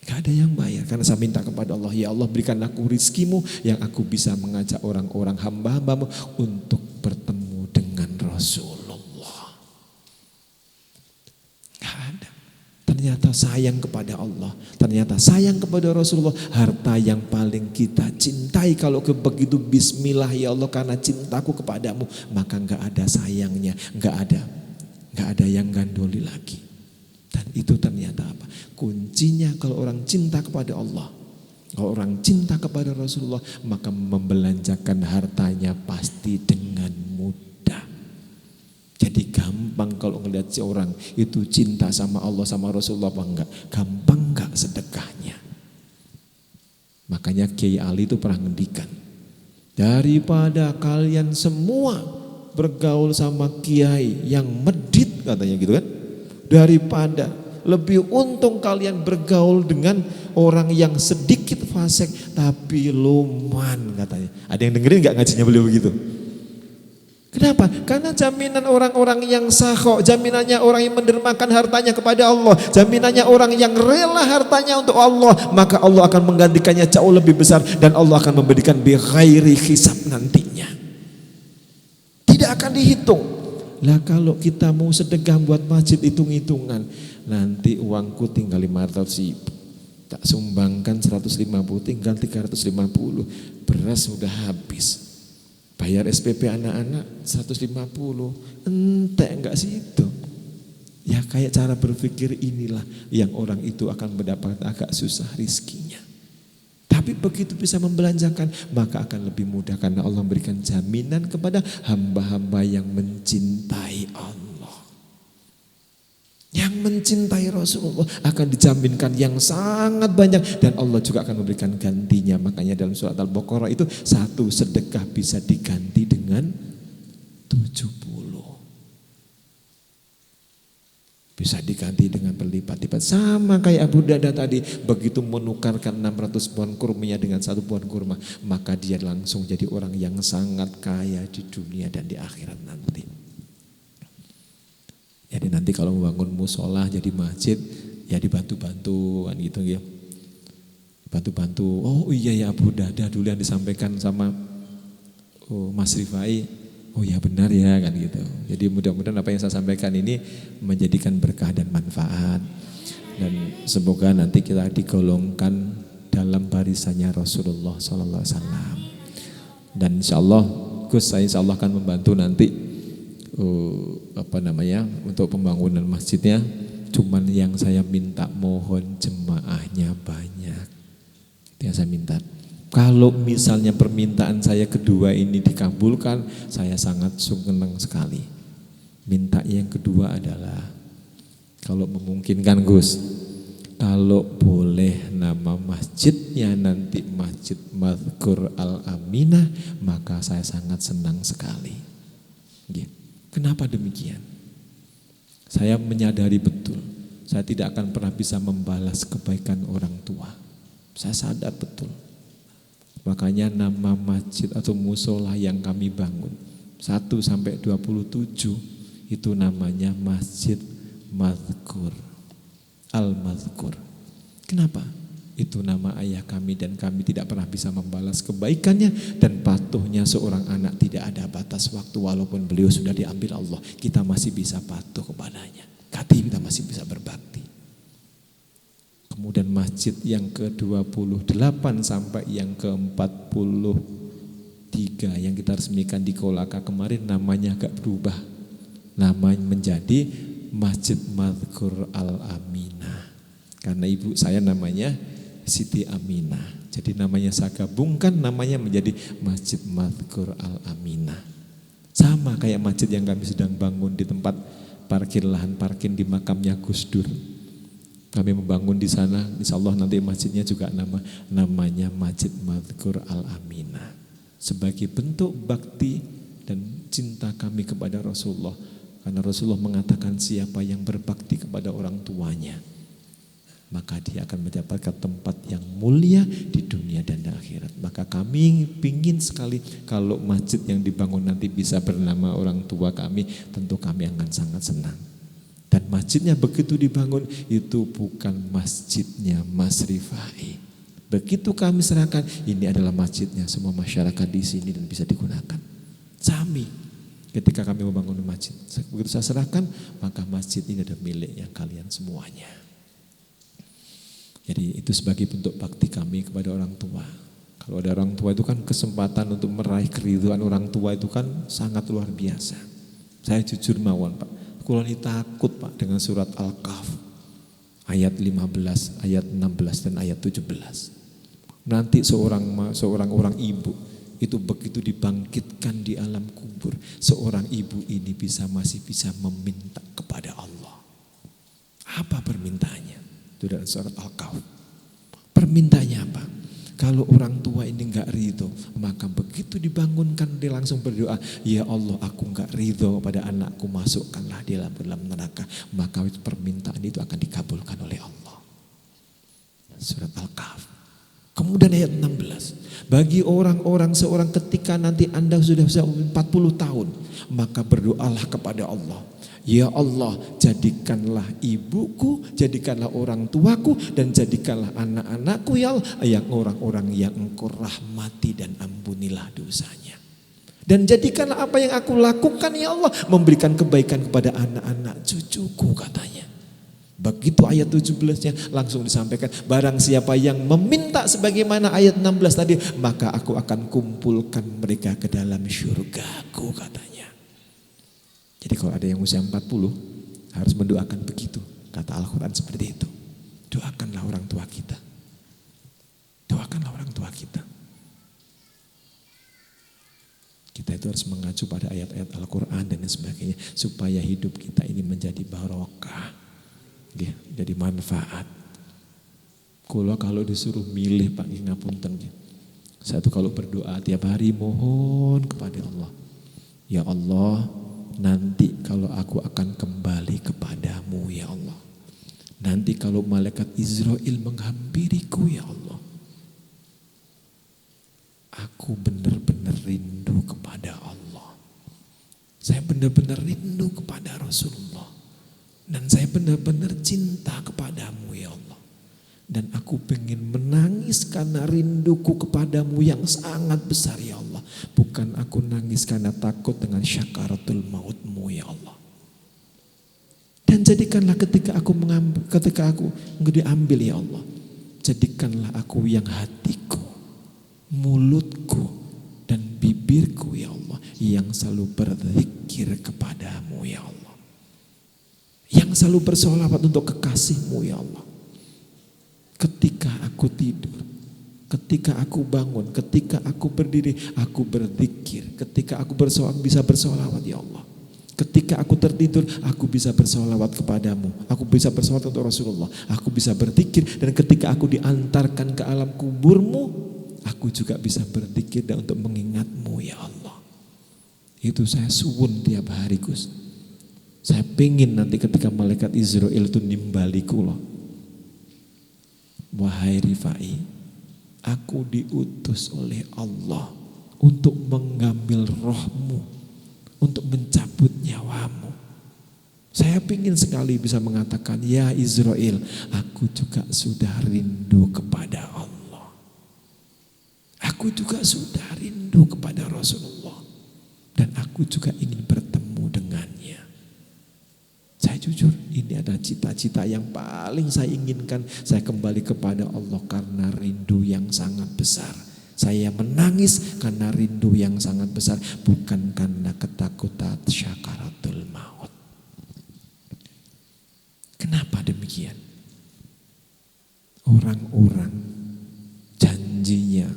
Gak ada yang bayar karena saya minta kepada Allah, ya Allah berikan aku rizkimu yang aku bisa mengajak orang-orang hamba-hambamu untuk bertemu dengan Rasulullah. Gak ada. Ternyata sayang kepada Allah, ternyata sayang kepada Rasulullah, harta yang paling kita cintai. Kalau begitu bismillah ya Allah karena cintaku kepadamu, maka gak ada sayangnya, gak ada yang gandoli lagi. Dan itu ternyata apa? Kuncinya kalau orang cinta kepada Allah, kalau orang cinta kepada Rasulullah, maka membelanjakan hartanya pasti dengan mudah. Jadi gampang kalau ngelihat si orang itu cinta sama Allah sama Rasulullah apa enggak? Gampang enggak sedekahnya. Makanya Kiai Ali itu pernah ngendikan, daripada kalian semua bergaul sama kiai yang medit katanya gitu kan, daripada Lebih untung kalian bergaul dengan orang yang sedikit fasik tapi luman katanya. Ada yang dengerin gak ngajinya beliau begitu? Kenapa? Karena jaminan orang-orang yang sakho, jaminannya orang yang mendermakan hartanya kepada Allah, jaminannya orang yang rela hartanya untuk Allah, maka Allah akan menggantikannya jauh lebih besar dan Allah akan memberikan bi ghairi hisab nantinya. Tidak akan dihitung. Lah kalau kita mau sedekah buat masjid hitung-hitungan, nanti uangku tinggal 500.000, tak sumbangkan 150, tinggal 350, beras sudah habis. Bayar SPP anak-anak 150, entek enggak sih itu? Ya kayak cara berpikir inilah yang orang itu akan mendapat agak susah rizkinya. Tapi begitu bisa membelanjakan, maka akan lebih mudah karena Allah memberikan jaminan kepada hamba-hamba yang mencintai Allah. Yang mencintai Rasulullah akan dijaminkan yang sangat banyak dan Allah juga akan memberikan gantinya. Makanya dalam surat Al-Baqarah itu satu sedekah bisa diganti dengan 70. Bisa diganti dengan berlipat-lipat. Sama kayak Abu Darda tadi, begitu menukarkan 600 pohon kurmanya dengan 1 pohon kurma, maka dia langsung jadi orang yang sangat kaya di dunia dan di akhirat nanti. Jadi nanti kalau membangun musola jadi masjid, ya dibantu-bantu kan gitu ya. Bantu-bantu. Oh iya ya Abu Darda dulu yang disampaikan sama Mas Rifai. Oh ya benar ya kan gitu. Jadi mudah-mudahan apa yang saya sampaikan ini menjadikan berkah dan manfaat. Dan semoga nanti kita digolongkan dalam barisannya Rasulullah SAW. Dan insya Allah Gus saya insya Allah akan membantu nanti untuk pembangunan masjidnya. Cuman yang saya minta mohon jemaahnya banyak. Itu yang saya minta. Kalau misalnya permintaan saya kedua ini dikabulkan, saya sangat senang sekali. Minta yang kedua adalah, kalau memungkinkan Gus, kalau boleh nama masjidnya nanti Masjid Madhkur Al-Aminah, maka saya sangat senang sekali. Kenapa demikian? Saya menyadari betul, saya tidak akan pernah bisa membalas kebaikan orang tua. Saya sadar betul. Makanya nama masjid atau musola yang kami bangun 1 sampai 27 itu namanya Masjid Madhkur Al-Madhkur. Kenapa? Itu nama ayah kami dan kami tidak pernah bisa membalas kebaikannya dan patuhnya seorang anak tidak ada batas waktu walaupun beliau sudah diambil Allah. Kita masih bisa patuh kepadanya. Kita masih bisa berbakti. Kemudian masjid yang ke-28 sampai yang ke-43 yang kita resmikan di Kolaka kemarin namanya agak berubah. Namanya menjadi Masjid Madhkur Al-Aminah. Karena ibu saya namanya Siti Aminah. Jadi namanya saya gabungkan namanya menjadi Masjid Madhkur Al-Aminah. Sama kayak masjid yang kami sedang bangun di tempat lahan parkir di makamnya Gus Dur. Kami membangun di sana, insya Allah nanti masjidnya juga namanya Masjid Madhkur Al-Aminah. Sebagai bentuk bakti dan cinta kami kepada Rasulullah. Karena Rasulullah mengatakan siapa yang berbakti kepada orang tuanya, maka dia akan mendapatkan tempat yang mulia di dunia dan di akhirat. Maka kami ingin sekali kalau masjid yang dibangun nanti bisa bernama orang tua kami, tentu kami akan sangat senang. Dan masjidnya begitu dibangun itu bukan masjidnya Mas Rifai. Begitu kami serahkan ini adalah masjidnya semua masyarakat di sini dan bisa digunakan. Sami ketika kami membangun masjid, begitu saya serahkan maka masjid ini adalah miliknya kalian semuanya. Jadi itu sebagai bentuk bakti kami kepada orang tua. Kalau ada orang tua itu kan kesempatan untuk meraih keridhaan orang tua itu kan sangat luar biasa. Saya jujur mawon Pak. Kulo ini takut Pak dengan surat Al-Kahf ayat 15, ayat 16 dan ayat 17. Nanti seorang orang ibu itu begitu dibangkitkan di alam kubur, seorang ibu ini masih bisa meminta kepada Allah. Apa permintaannya? Itu dalam surat Al-Kahf. Permintaannya apa? Kalau orang tua ini enggak ridho, maka begitu dibangunkan dia langsung berdoa, ya Allah aku enggak ridho pada anakku, masukkanlah dia dalam neraka. Maka permintaan itu akan dikabulkan oleh Allah. Surat Al-Kahf. Kemudian ayat 16. Bagi orang-orang seorang ketika nanti Anda sudah 40 tahun, maka berdoalah kepada Allah. Ya Allah, jadikanlah ibuku, jadikanlah orang tuaku, dan jadikanlah anak-anakku ya Allah, yang orang-orang yang Engkau rahmati dan ampunilah dosanya. Dan jadikanlah apa yang aku lakukan ya Allah, memberikan kebaikan kepada anak-anak cucuku katanya. Begitu ayat 17-nya langsung disampaikan, barang siapa yang meminta sebagaimana ayat 16 tadi, maka aku akan kumpulkan mereka ke dalam syurgaku katanya. Jadi kalau ada yang usia 40 harus mendoakan begitu. Kata Al-Quran seperti itu. Doakanlah orang tua kita. Doakanlah orang tua kita. Kita itu harus mengacu pada ayat-ayat Al-Quran dan sebagainya. Supaya hidup kita ini menjadi barokah. Jadi manfaat. Kalau disuruh milih Pak ngapunten. Saya tuh kalau berdoa tiap hari mohon kepada Allah. Ya Allah, nanti kalau aku akan kembali kepadamu ya Allah. Nanti kalau malaikat Israel menghampiriku ya Allah, aku benar-benar rindu kepada Allah. Saya benar-benar rindu kepada Rasulullah. Dan saya benar-benar cinta kepadamu ya Allah. Dan aku pengen menangis karena rinduku kepadamu yang sangat besar ya Allah. Bukan aku nangis karena takut dengan syakaratul mautmu ya Allah. Dan jadikanlah ketika aku diambil ya Allah, jadikanlah aku yang hatiku, mulutku, dan bibirku ya Allah, yang selalu berzikir kepadamu ya Allah. Yang selalu bersolawat untuk kekasihmu ya Allah. Ketika aku tidur, ketika aku bangun, ketika aku berdiri, aku berzikir. Ketika aku bisa bersolawat ya Allah. Ketika aku tertidur, aku bisa bersolawat kepadamu. Aku bisa bersolawat untuk Rasulullah. Aku bisa berzikir, dan ketika aku diantarkan ke alam kuburmu, aku juga bisa berzikir dan untuk mengingatmu ya Allah. Itu saya suwun tiap hari Gus. Saya pengen nanti ketika malaikat Israel itu nimbaliku loh. Wahai Rifai, aku diutus oleh Allah untuk mengambil rohmu, untuk mencabut nyawamu. Saya ingin sekali bisa mengatakan, ya Israel, aku juga sudah rindu kepada Allah. Aku juga sudah rindu kepada Rasulullah. Dan aku juga ingin bertemu dengannya. Saya jujur, ini adalah cita-cita yang paling saya inginkan. Saya kembali kepada Allah karena rindu yang sangat besar. Saya menangis karena rindu yang sangat besar, bukan karena ketakutan syakaratul maut. Kenapa demikian? Orang-orang janjinya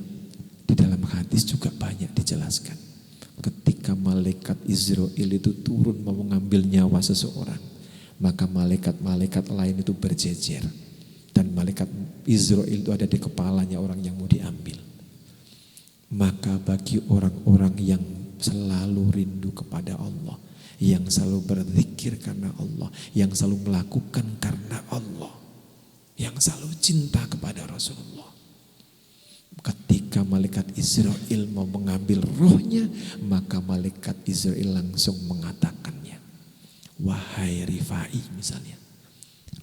di dalam hadis juga banyak dijelaskan. Ketika malaikat Israel itu turun mau mengambil nyawa seseorang, maka malaikat-malaikat lain itu berjejer. Dan malaikat Israel itu ada di kepalanya orang yang mau diambil. Maka bagi orang-orang yang selalu rindu kepada Allah, yang selalu berzikir karena Allah, yang selalu melakukan karena Allah, yang selalu cinta kepada Rasulullah, ketika malaikat Israel mau mengambil rohnya, maka malaikat Israel langsung mengatakannya, wahai Rifai misalnya,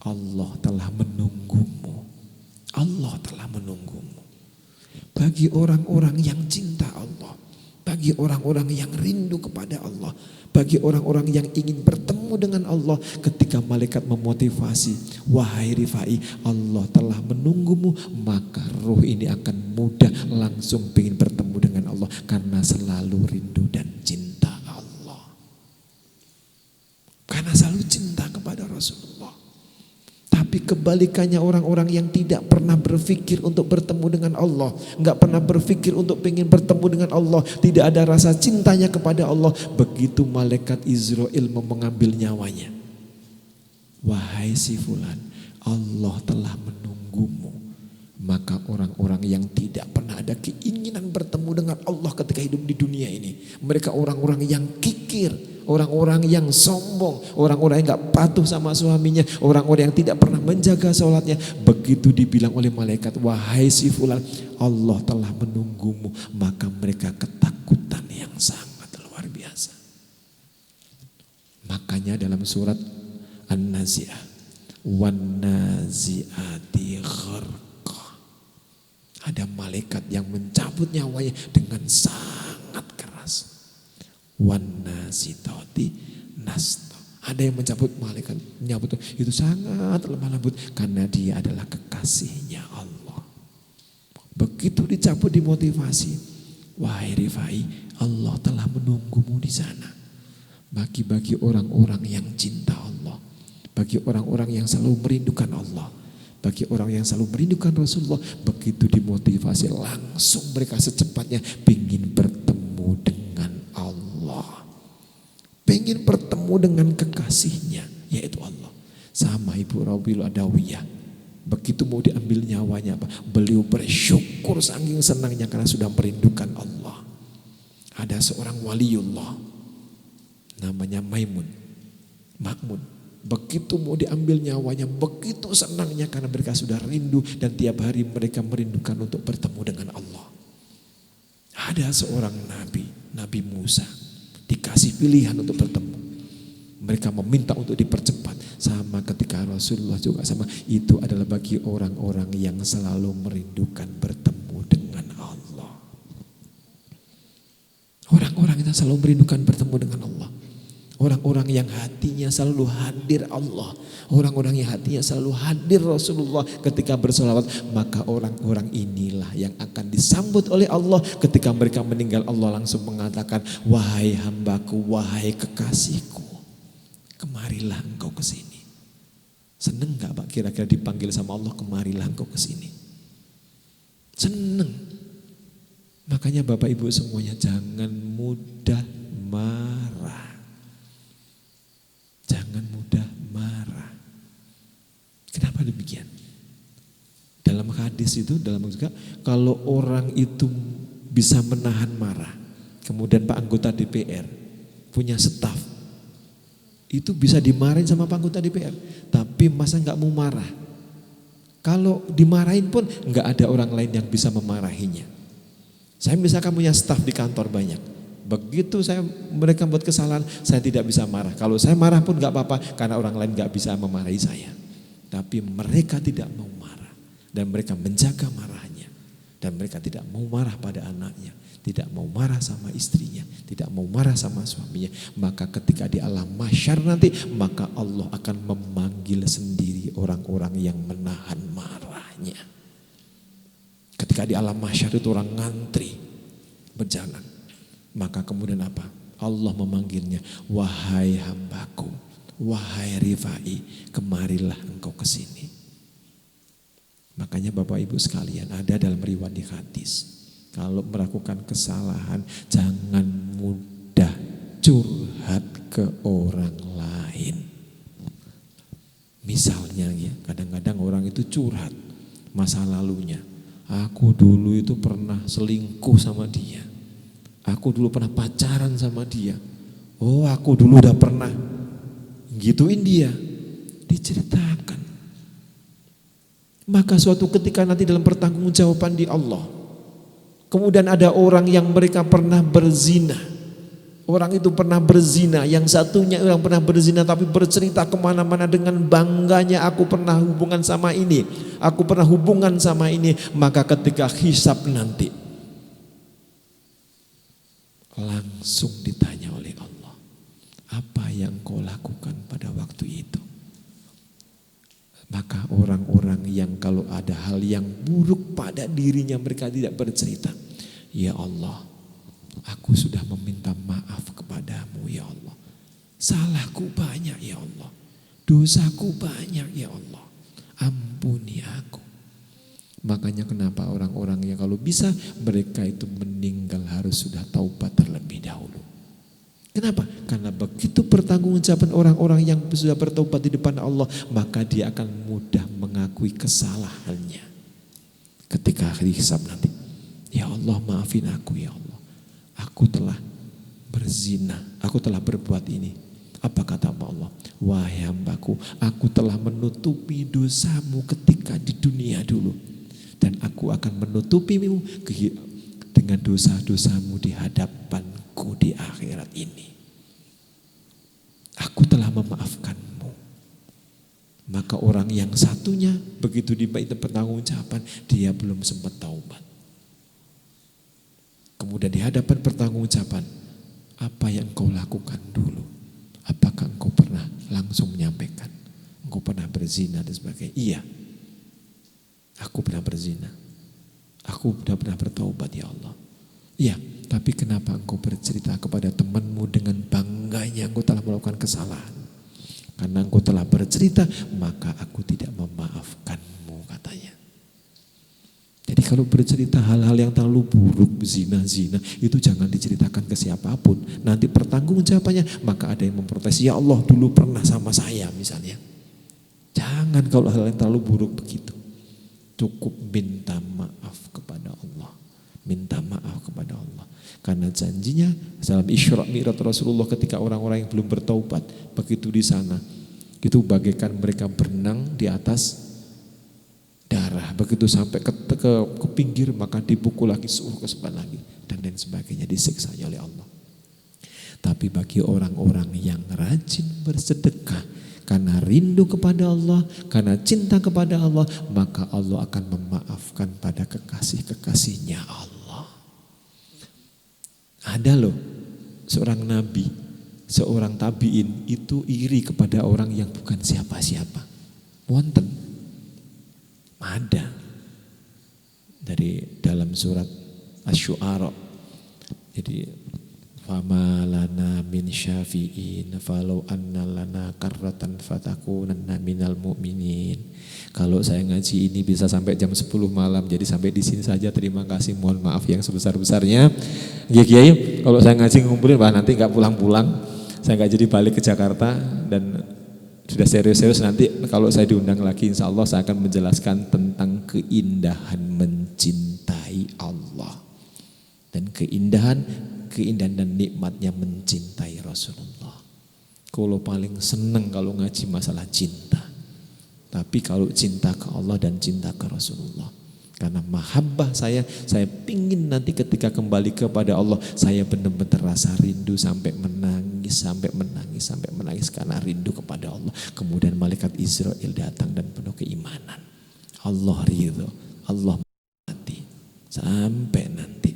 Allah telah menunggumu. Allah telah menunggumu. Bagi orang-orang yang cinta Allah, bagi orang-orang yang rindu kepada Allah, bagi orang-orang yang ingin bertemu dengan Allah, ketika malaikat memotivasi, wahai Rifai, Allah telah menunggumu, maka roh ini akan mudah langsung ingin bertemu dengan Allah karena selalu rindu dan cinta Allah. Karena selalu cinta kepada Rasulullah. Tapi kebalikannya orang-orang yang tidak pernah berpikir untuk bertemu dengan Allah, enggak pernah berpikir untuk ingin bertemu dengan Allah, tidak ada rasa cintanya kepada Allah. Begitu malaikat Israel mau mengambil nyawanya, wahai si fulan, Allah telah menunggumu, Maka orang-orang yang tidak pernah ada keinginan bertemu dengan Allah ketika hidup di dunia ini, mereka orang-orang yang kikir, orang-orang yang sombong, orang-orang yang gak patuh sama suaminya, orang-orang yang tidak pernah menjaga sholatnya. Begitu dibilang oleh malaikat, wahai si fulan, Allah telah menunggumu, maka mereka ketakutan yang sangat luar biasa. Makanya dalam surat An-Nazi'ah, wan-nazi'ati gharqa, ada malaikat yang mencabut nyawanya dengan sangat keras. Wan-nazitati nasta, ada yang mencabut, malaikat menyabut itu sangat lemah lembut karena dia adalah kekasihnya Allah. Begitu dicabut, dimotivasi, wahai Rifai, Allah telah menunggumu di sana. Bagi orang-orang yang cinta Allah, bagi orang-orang yang selalu merindukan Allah, bagi orang yang selalu merindukan Rasulullah, begitu dimotivasi langsung mereka secepatnya pengen bertemu dengan Allah, pengen bertemu dengan kekasihnya yaitu Allah. Sama Ibu Rabiul Adawiyah, begitu mau diambil nyawanya, beliau bersyukur saking senangnya karena sudah merindukan Allah. Ada seorang waliullah namanya Makmun. Begitu mau diambil nyawanya, begitu senangnya karena mereka sudah rindu dan tiap hari mereka merindukan untuk bertemu dengan Allah. Ada seorang Nabi Musa, dikasih pilihan untuk bertemu. Mereka meminta untuk dipercepat. Sama ketika Rasulullah juga sama. Itu adalah bagi orang-orang yang selalu merindukan bertemu dengan Allah. Orang-orang yang selalu merindukan bertemu dengan Allah. Orang-orang yang hatinya selalu hadir Allah, orang-orang yang hatinya selalu hadir Rasulullah ketika bersolawat, maka orang-orang inilah yang akan disambut oleh Allah ketika mereka meninggal. Allah langsung mengatakan, wahai hambaku, wahai kekasihku, kemarilah engkau ke sini. Seneng gak Pak kira-kira dipanggil sama Allah, kemarilah engkau ke sini? Seneng. Makanya Bapak Ibu semuanya jangan mudah marah. Jangan mudah marah. Kenapa demikian? Dalam hadis itu, dalam juga kalau orang itu bisa menahan marah, kemudian Pak anggota DPR punya staf, itu bisa dimarahin sama Pak anggota DPR, tapi masa nggak mau marah? Kalau dimarahin pun nggak ada orang lain yang bisa memarahinya. Saya misalkan punya staf di kantor banyak. Begitu mereka buat kesalahan, saya tidak bisa marah. Kalau saya marah pun gak apa-apa, karena orang lain gak bisa memarahi saya. Tapi mereka tidak mau marah, dan mereka menjaga marahnya. Dan mereka tidak mau marah pada anaknya, tidak mau marah sama istrinya, tidak mau marah sama suaminya. Maka ketika di alam mahsyar nanti, maka Allah akan memanggil sendiri orang-orang yang menahan marahnya. Ketika di alam mahsyar itu orang ngantri berjalan. Maka kemudian apa? Allah memanggilnya, wahai hambaku, wahai Rifai, kemarilah engkau ke sini. Makanya Bapak Ibu sekalian, ada dalam riwayat hadis, kalau melakukan kesalahan jangan mudah curhat ke orang lain. Misalnya ya, kadang-kadang orang itu curhat masa lalunya. Aku dulu itu pernah selingkuh sama dia. Aku dulu pernah pacaran sama dia. Oh, aku dulu udah pernah gituin dia. Diceritakan. Maka suatu ketika nanti dalam pertanggungjawaban di Allah, kemudian ada orang yang mereka pernah berzina. Orang itu pernah berzina, yang satunya orang pernah berzina tapi bercerita kemana-mana dengan bangganya, aku pernah hubungan sama ini, aku pernah hubungan sama ini. Maka ketika hisab nanti, langsung ditanya oleh Allah, apa yang kau lakukan pada waktu itu? Maka orang-orang yang kalau ada hal yang buruk pada dirinya mereka tidak bercerita. Ya Allah, aku sudah meminta maaf kepadamu ya Allah. Salahku banyak ya Allah. Dosaku banyak ya Allah. Ampuni aku. Makanya kenapa orang-orang yang kalau bisa mereka itu meninggal harus sudah taubat terlebih dahulu. Kenapa? Karena begitu pertanggungjawaban orang-orang yang sudah bertobat di depan Allah, maka dia akan mudah mengakui kesalahannya. ketika hisab nanti. Ya Allah, maafin aku ya Allah. Aku telah berzina, aku telah berbuat ini. Apa kata Allah? Wahai hambaku, aku telah menutupi dosamu ketika di dunia dulu. Dan aku akan menutupimu dengan dosa-dosamu di hadapanku di akhirat ini. Aku telah memaafkanmu. Maka orang yang satunya begitu diminta pertanggungjawaban, dia belum sempat taubat. Kemudian di hadapan pertanggungjawaban, apa yang engkau lakukan dulu? Apakah engkau pernah langsung menyampaikan? Engkau pernah berzina dan sebagainya? Iya, aku pernah berzina. Aku sudah pernah bertaubat ya Allah. Iya, tapi kenapa engkau bercerita kepada temanmu dengan bangganya engkau telah melakukan kesalahan? Karena engkau telah bercerita, maka aku tidak memaafkanmu, katanya. Jadi kalau bercerita hal-hal yang terlalu buruk, zina-zina, itu jangan diceritakan ke siapapun. Nanti pertanggungjawabannya, maka ada yang memprotes, ya Allah dulu pernah sama saya misalnya. Jangan kalau hal yang terlalu buruk begitu. Cukup minta maaf kepada Allah. Minta maaf kepada Allah. Karena janjinya dalam Isra Mi'raj Rasulullah ketika orang-orang yang belum bertaubat, begitu di sana, itu bagaikan mereka berenang di atas darah. Begitu sampai ke pinggir, maka dipukul lagi, suruh ke sebelah lagi, dan lain sebagainya, disiksanya oleh Allah. Tapi bagi orang-orang yang rajin bersedekah karena rindu kepada Allah, karena cinta kepada Allah, maka Allah akan memaafkan pada kekasih-kekasihnya Allah. Ada loh seorang nabi, seorang tabiin itu iri kepada orang yang bukan siapa-siapa. Wonten. Ada. Dari dalam surat Asy-Syu'ara. Jadi fama lana min syafi'in falau anna lana karratan fatakunanna minal mu'minin. Kalau saya ngaji ini bisa sampai jam 10 malam, jadi sampai di sini saja. Terima kasih, mohon maaf yang sebesar-besarnya. Kiai, kalau saya ngaji ngumpulin, nanti nggak pulang-pulang, saya nggak jadi balik ke Jakarta, dan sudah serius-serius nanti kalau saya diundang lagi, insya Allah saya akan menjelaskan tentang keindahan mencintai Allah dan keindahan dan nikmatnya mencintai Rasulullah. Kalau paling seneng kalau ngaji masalah cinta. Tapi kalau cinta ke Allah dan cinta ke Rasulullah. Karena mahabbah saya pingin nanti ketika kembali kepada Allah, saya benar-benar rasa rindu sampai menangis karena rindu kepada Allah. Kemudian malaikat Israel datang dan penuh keimanan. Allah ridho, Allah mati sampai nanti.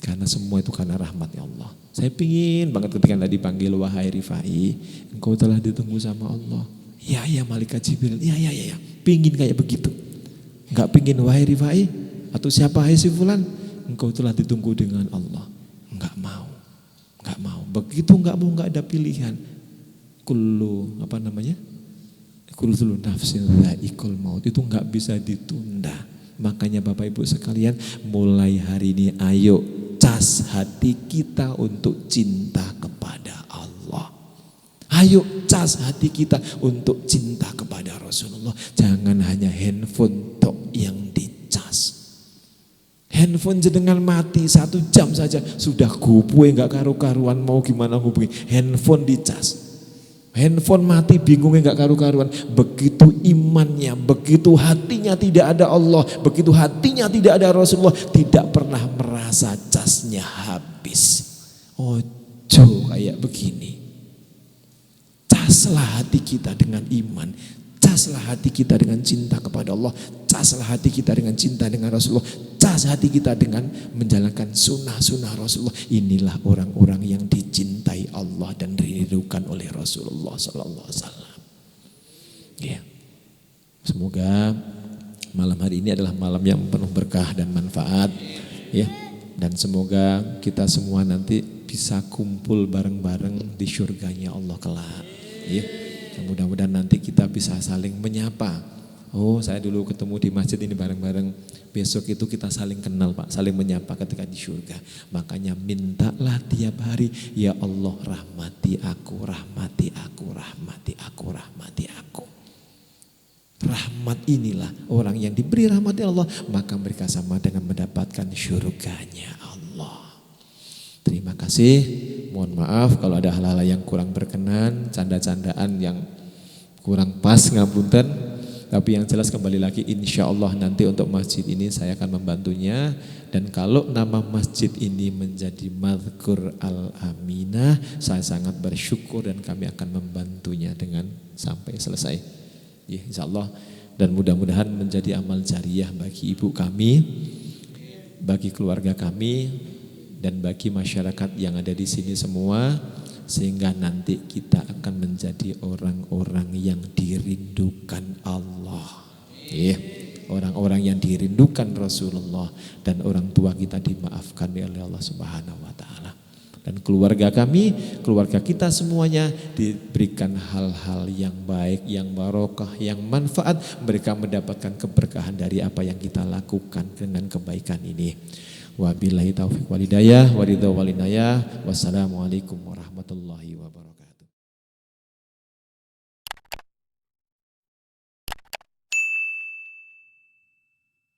Karena semua itu karena rahmatnya Allah. Saya pingin banget ketika tadi dipanggil, wahai Rifai, engkau telah ditunggu sama Allah. Ya malaikat Jibril, ya. Pingin kayak begitu. Enggak pingin wahai Rifai atau siapa hai si fulan, engkau telah ditunggu dengan Allah. Enggak mau. Begitu enggak mau, enggak ada pilihan. Kullu nafsin dha'iqul maut, itu enggak bisa ditunda. Makanya Bapak Ibu sekalian, mulai hari ini ayo cas hati kita untuk cinta kepada Allah. Ayo cas hati kita untuk cinta kepada Rasulullah. Jangan hanya handphone tok yang dicas. Handphone jenengan mati 1 jam saja sudah gupuh, enggak karu-karuan, mau gimana hubungi. Handphone dicas. Handphone mati bingungnya enggak karu-karuan. Begitu imannya, begitu hatinya tidak ada Allah, begitu hatinya tidak ada Rasulullah, tidak pernah merasa casnya habis. Ojo kayak begini. Caslah hati kita dengan iman, caslah hati kita dengan cinta kepada Allah, caslah hati kita dengan cinta dengan Rasulullah, cas hati kita dengan menjalankan sunnah-sunnah Rasulullah. Inilah orang-orang yang dicintai Allah dan dirindukan oleh Rasulullah Sallallahu Alaihi Wasallam. Ya, semoga malam hari ini adalah malam yang penuh berkah dan manfaat. Ya, dan semoga kita semua nanti bisa kumpul bareng-bareng di surganya Allah kelak. Ya, mudah-mudahan nanti kita bisa saling menyapa. Oh, saya dulu ketemu di masjid ini bareng-bareng. Besok itu kita saling kenal Pak, saling menyapa ketika di surga. Makanya mintalah tiap hari, ya Allah rahmati aku, rahmati aku, rahmati aku, rahmati aku. rahmat inilah orang yang diberi rahmat Allah, maka mereka sama dengan mendapatkan syurganya Allah. Terima kasih. Mohon maaf kalau ada hal-hal yang kurang berkenan, canda-candaan yang kurang pas, ngapunten. Tapi yang jelas kembali lagi, insya Allah nanti untuk masjid ini saya akan membantunya. Dan kalau nama masjid ini menjadi Madhkur Al-Aminah, saya sangat bersyukur dan kami akan membantunya dengan sampai selesai. Ya, insya Allah. Dan mudah-mudahan menjadi amal jariah bagi ibu kami, bagi keluarga kami, dan bagi masyarakat yang ada di sini semua. Sehingga nanti kita akan menjadi orang-orang yang dirindukan Allah. Orang-orang yang dirindukan Rasulullah, dan orang tua kita dimaafkan oleh Allah Subhanahu wa taala. Dan keluarga kami, keluarga kita semuanya diberikan hal-hal yang baik, yang barokah, yang manfaat. Mereka mendapatkan keberkahan dari apa yang kita lakukan dengan kebaikan ini. Wabillahi taufiq walhidayah, waridho walinayah. Wassalamualaikum warahmatullahi wabarakatuh.